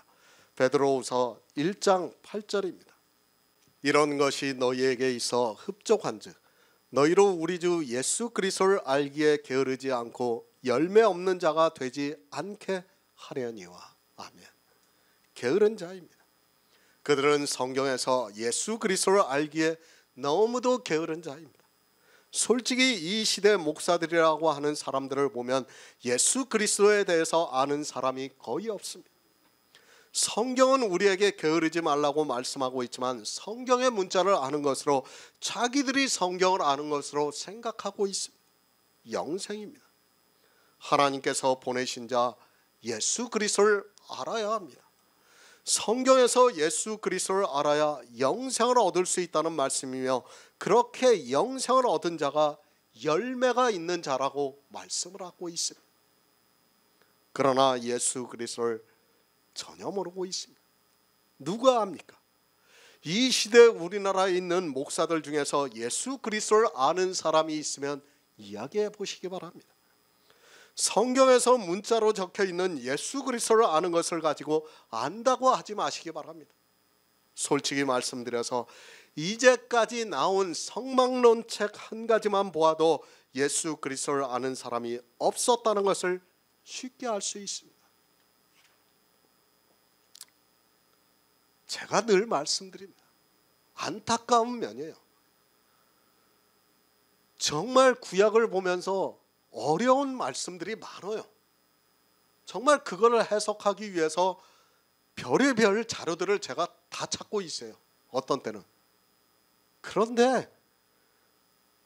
베드로후서 1장 8절입니다. 이런 것이 너희에게 있어 흡족한즉 너희로 우리 주 예수 그리스도를 알기에 게으르지 않고 열매 없는 자가 되지 않게 하려니와. 아멘. 게으른 자입니다. 그들은 성경에서 예수 그리스도를 알기에 너무도 게으른 자입니다. 솔직히 이 시대 목사들이라고 하는 사람들을 보면 예수 그리스도에 대해서 아는 사람이 거의 없습니다. 성경은 우리에게 게으르지 말라고 말씀하고 있지만 성경의 문자를 아는 것으로 자기들이 성경을 아는 것으로 생각하고 있습니다. 영생입니다. 하나님께서 보내신 자 예수 그리스도를 알아야 합니다. 성경에서 예수 그리스도를 알아야 영생을 얻을 수 있다는 말씀이며 그렇게 영생을 얻은 자가 열매가 있는 자라고 말씀을 하고 있습니다. 그러나 예수 그리스도를 전혀 모르고 있습니다. 누가 압니까? 이 시대 우리나라에 있는 목사들 중에서 예수 그리스도를 아는 사람이 있으면 이야기해 보시기 바랍니다. 성경에서 문자로 적혀 있는 예수 그리스도를 아는 것을 가지고 안다고 하지 마시기 바랍니다. 솔직히 말씀드려서 이제까지 나온 성막론 책 한 가지만 보아도 예수 그리스도를 아는 사람이 없었다는 것을 쉽게 알 수 있습니다. 제가 늘 말씀드립니다. 안타까운 면이에요. 정말 구약을 보면서 어려운 말씀들이 많아요. 정말 그걸 해석하기 위해서 별의별 자료들을 제가 다 찾고 있어요. 어떤 때는. 그런데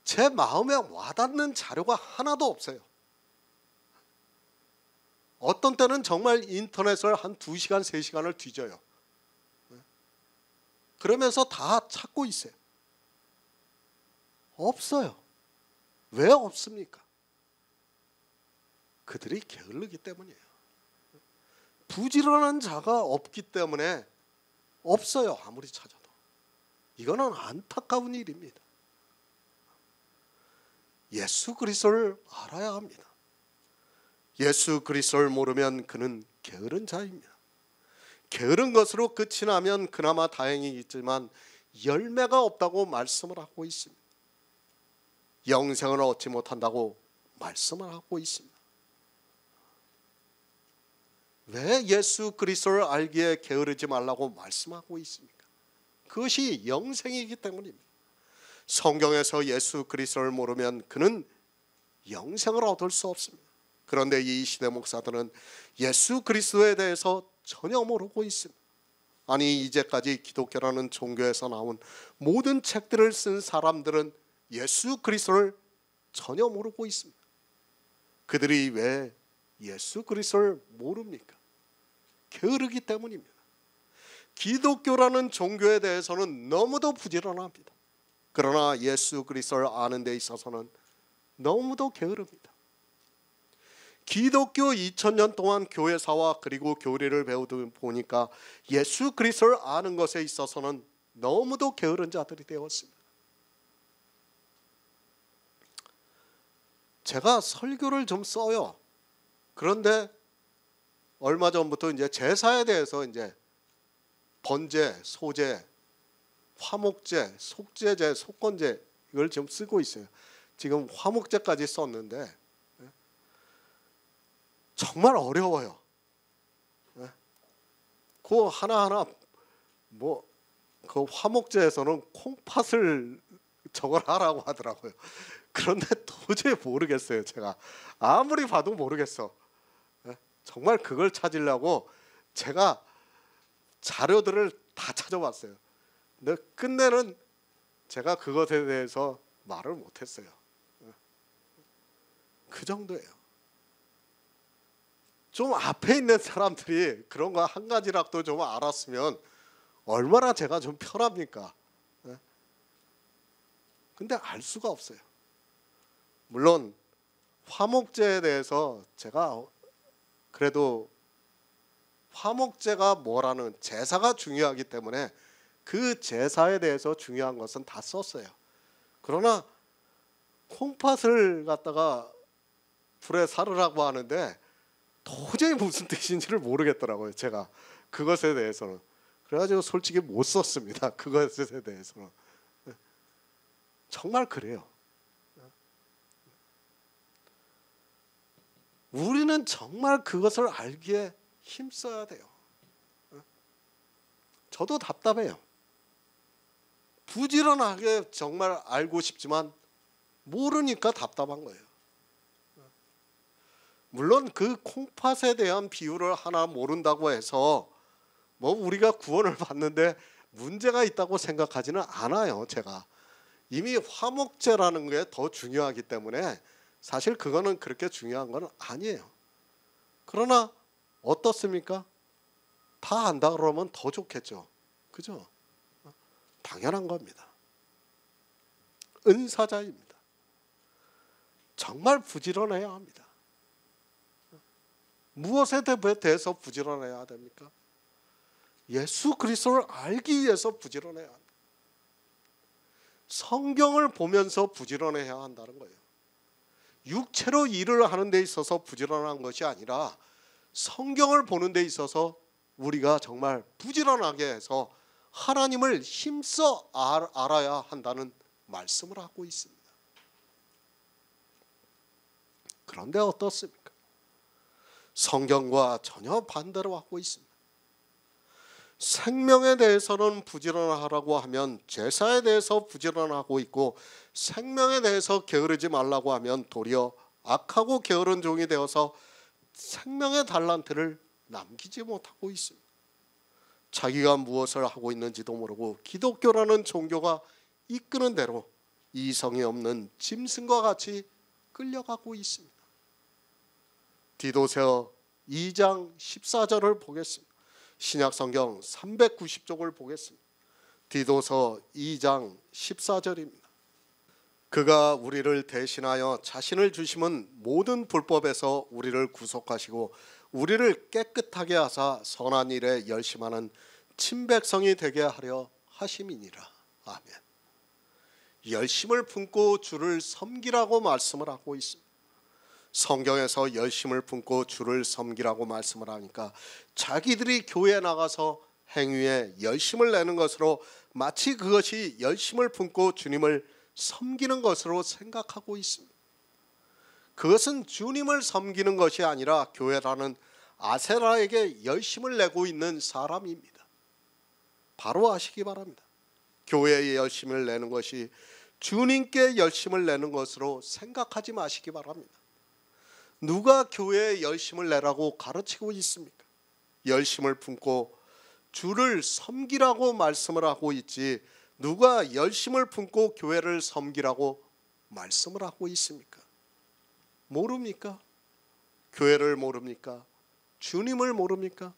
제 마음에 와닿는 자료가 하나도 없어요. 어떤 때는 정말 인터넷을 한 2시간, 3시간을 뒤져요. 그러면서 다 찾고 있어요. 없어요. 왜 없습니까? 그들이 게을르기 때문이에요. 부지런한 자가 없기 때문에 없어요. 아무리 찾아도. 이거는 안타까운 일입니다. 예수 그리스도를 알아야 합니다. 예수 그리스도를 모르면 그는 게으른 자입니다. 게으른 것으로 끝이 나면 그나마 다행이겠지만 열매가 없다고 말씀을 하고 있습니다. 영생을 얻지 못한다고 말씀을 하고 있습니다. 왜 예수 그리스도를 알기에 게으르지 말라고 말씀하고 있습니까? 그것이 영생이기 때문입니다. 성경에서 예수 그리스도를 모르면 그는 영생을 얻을 수 없습니다. 그런데 이 시대 목사들은 예수 그리스도에 대해서 전혀 모르고 있습니다. 아니 이제까지 기독교라는 종교에서 나온 모든 책들을 쓴 사람들은 예수 그리스도를 전혀 모르고 있습니다. 그들이 왜 예수 그리스도를 모릅니까? 게으르기 때문입니다. 기독교라는 종교에 대해서는 너무도 부지런합니다. 그러나 예수 그리스도를 아는 데 있어서는 너무도 게으릅니다. 기독교 2000년 동안 교회사와 그리고 교리를 배우다 보니까 예수 그리스도를 아는 것에 있어서는 너무도 게으른 자들이 되었습니다. 제가 설교를 좀 써요. 그런데 얼마 전부터 이제 제사에 대해서 이제 번제, 소제, 화목제, 속제제, 속건제 이걸 좀 쓰고 있어요. 지금 화목제까지 썼는데 정말 어려워요. 그 하나하나 그 화목제에서는 콩팥을 적어라라고 하더라고요. 그런데 도저히 모르겠어요. 제가 아무리 봐도 모르겠어. 정말 그걸 찾으려고 제가 자료들을 다 찾아봤어요. 근데 끝내는 제가 그것에 대해서 말을 못했어요. 그 정도예요. 좀 앞에 있는 사람들이 그런 거 한 가지라도 좀 알았으면 얼마나 제가 좀 편합니까? 예? 근데 알 수가 없어요. 물론 화목제에 대해서 제가 그래도 화목제가 뭐라는 제사가 중요하기 때문에 그 제사에 대해서 중요한 것은 다 썼어요. 그러나 콩팥을 갖다가 불에 사르라고 하는데 도저히 무슨 뜻인지를 모르겠더라고요. 제가 그것에 대해서는. 그래가지고 솔직히 못 썼습니다. 그것에 대해서는. 정말 그래요. 우리는 정말 그것을 알기에 힘써야 돼요. 저도 답답해요. 부지런하게 정말 알고 싶지만 모르니까 답답한 거예요. 물론 그 콩팥에 대한 비유를 하나 모른다고 해서 뭐 우리가 구원을 받는데 문제가 있다고 생각하지는 않아요. 제가 이미 화목제라는 게 더 중요하기 때문에 사실 그거는 그렇게 중요한 건 아니에요. 그러나 어떻습니까? 다 안다 그러면 더 좋겠죠. 그죠? 당연한 겁니다. 은사자입니다. 정말 부지런해야 합니다. 무엇에 대해서 부지런해야 됩니까? 예수 그리스도를 알기 위해서 부지런해야 합니다. 성경을 보면서 부지런해야 한다는 거예요. 육체로 일을 하는 데 있어서 부지런한 것이 아니라 성경을 보는 데 있어서 우리가 정말 부지런하게 해서 하나님을 힘써 알아야 한다는 말씀을 하고 있습니다. 그런데 어떻습니까? 성경과 전혀 반대로 하고 있습니다. 생명에 대해서는 부지런하라고 하면 제사에 대해서 부지런하고 있고, 생명에 대해서 게으르지 말라고 하면 도리어 악하고 게으른 종이 되어서 생명의 달란트를 남기지 못하고 있습니다. 자기가 무엇을 하고 있는지도 모르고 기독교라는 종교가 이끄는 대로 이성이 없는 짐승과 같이 끌려가고 있습니다. 디도서 2장 14절을 보겠습니다. 신약성경 390쪽을 보겠습니다. 디도서 2장 14절입니다. 그가 우리를 대신하여 자신을 주심은 모든 불법에서 우리를 구속하시고 우리를 깨끗하게 하사 선한 일에 열심하는 친백성이 되게 하려 하심이니라. 아멘. 열심을 품고 주를 섬기라고 말씀을 하고 있습니다. 성경에서 열심을 품고 주를 섬기라고 말씀을 하니까 자기들이 교회에 나가서 행위에 열심을 내는 것으로 마치 그것이 열심을 품고 주님을 섬기는 것으로 생각하고 있습니다. 그것은 주님을 섬기는 것이 아니라 교회라는 아세라에게 열심을 내고 있는 사람입니다. 바로 아시기 바랍니다. 교회에 열심을 내는 것이 주님께 열심을 내는 것으로 생각하지 마시기 바랍니다. 누가 교회에 열심을 내라고 가르치고 있습니까? 열심을 품고 주를 섬기라고 말씀을 하고 있지 누가 열심을 품고 교회를 섬기라고 말씀을 하고 있습니까? 모릅니까? 교회를 모릅니까? 주님을 모릅니까?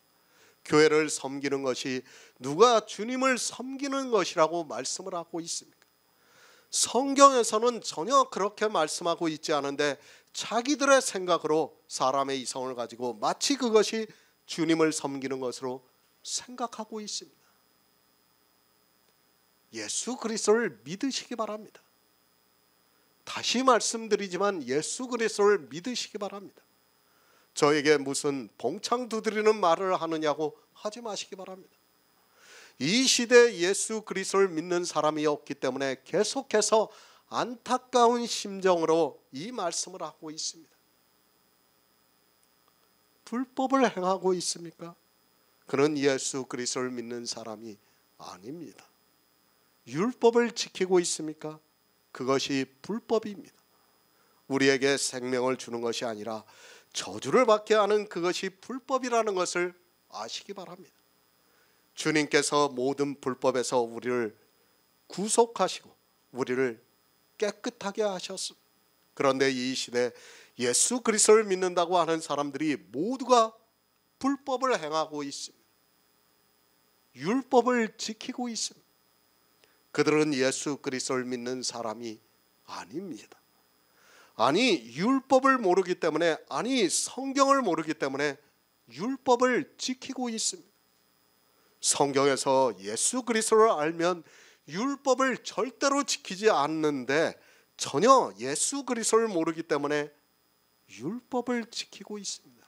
교회를 섬기는 것이 누가 주님을 섬기는 것이라고 말씀을 하고 있습니까? 성경에서는 전혀 그렇게 말씀하고 있지 않은데 자기들의 생각으로 사람의 이성을 가지고 마치 그것이 주님을 섬기는 것으로 생각하고 있습니다. 예수 그리스도를 믿으시기 바랍니다. 다시 말씀드리지만 예수 그리스도를 믿으시기 바랍니다. 저에게 무슨 봉창 두드리는 말을 하느냐고 하지 마시기 바랍니다. 이 시대에 예수 그리스도를 믿는 사람이 없기 때문에 계속해서 안타까운 심정으로 이 말씀을 하고 있습니다. 불법을 행하고 있습니까? 그는 예수 그리스도를 믿는 사람이 아닙니다. 율법을 지키고 있습니까? 그것이 불법입니다. 우리에게 생명을 주는 것이 아니라 저주를 받게 하는 그것이 불법이라는 것을 아시기 바랍니다. 주님께서 모든 불법에서 우리를 구속하시고 우리를 깨끗하게 하셨습니다. 그런데 이 시대 예수 그리스도를 믿는다고 하는 사람들이 모두가 불법을 행하고 있습니다. 율법을 지키고 있습니다. 그들은 예수 그리스도를 믿는 사람이 아닙니다. 아니 율법을 모르기 때문에, 아니 성경을 모르기 때문에 율법을 지키고 있습니다. 성경에서 예수 그리스도를 알면 율법을 절대로 지키지 않는데 전혀 예수 그리스도를 모르기 때문에 율법을 지키고 있습니다.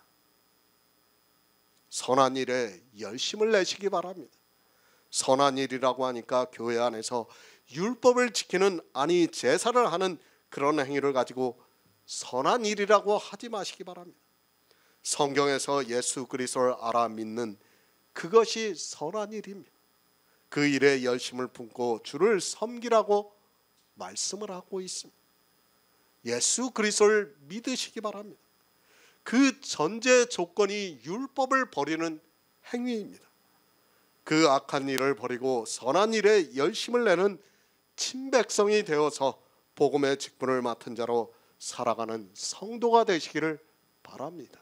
선한 일에 열심을 내시기 바랍니다. 선한 일이라고 하니까 교회 안에서 율법을 지키는, 아니 제사를 하는 그런 행위를 가지고 선한 일이라고 하지 마시기 바랍니다. 성경에서 예수 그리스도를 알아 믿는 그것이 선한 일입니다. 그 일에 열심을 품고 주를 섬기라고 말씀을 하고 있습니다. 예수 그리스도를 믿으시기 바랍니다. 그 전제 조건이 율법을 버리는 행위입니다. 그 악한 일을 버리고 선한 일에 열심을 내는 친백성이 되어서 복음의 직분을 맡은 자로 살아가는 성도가 되시기를 바랍니다.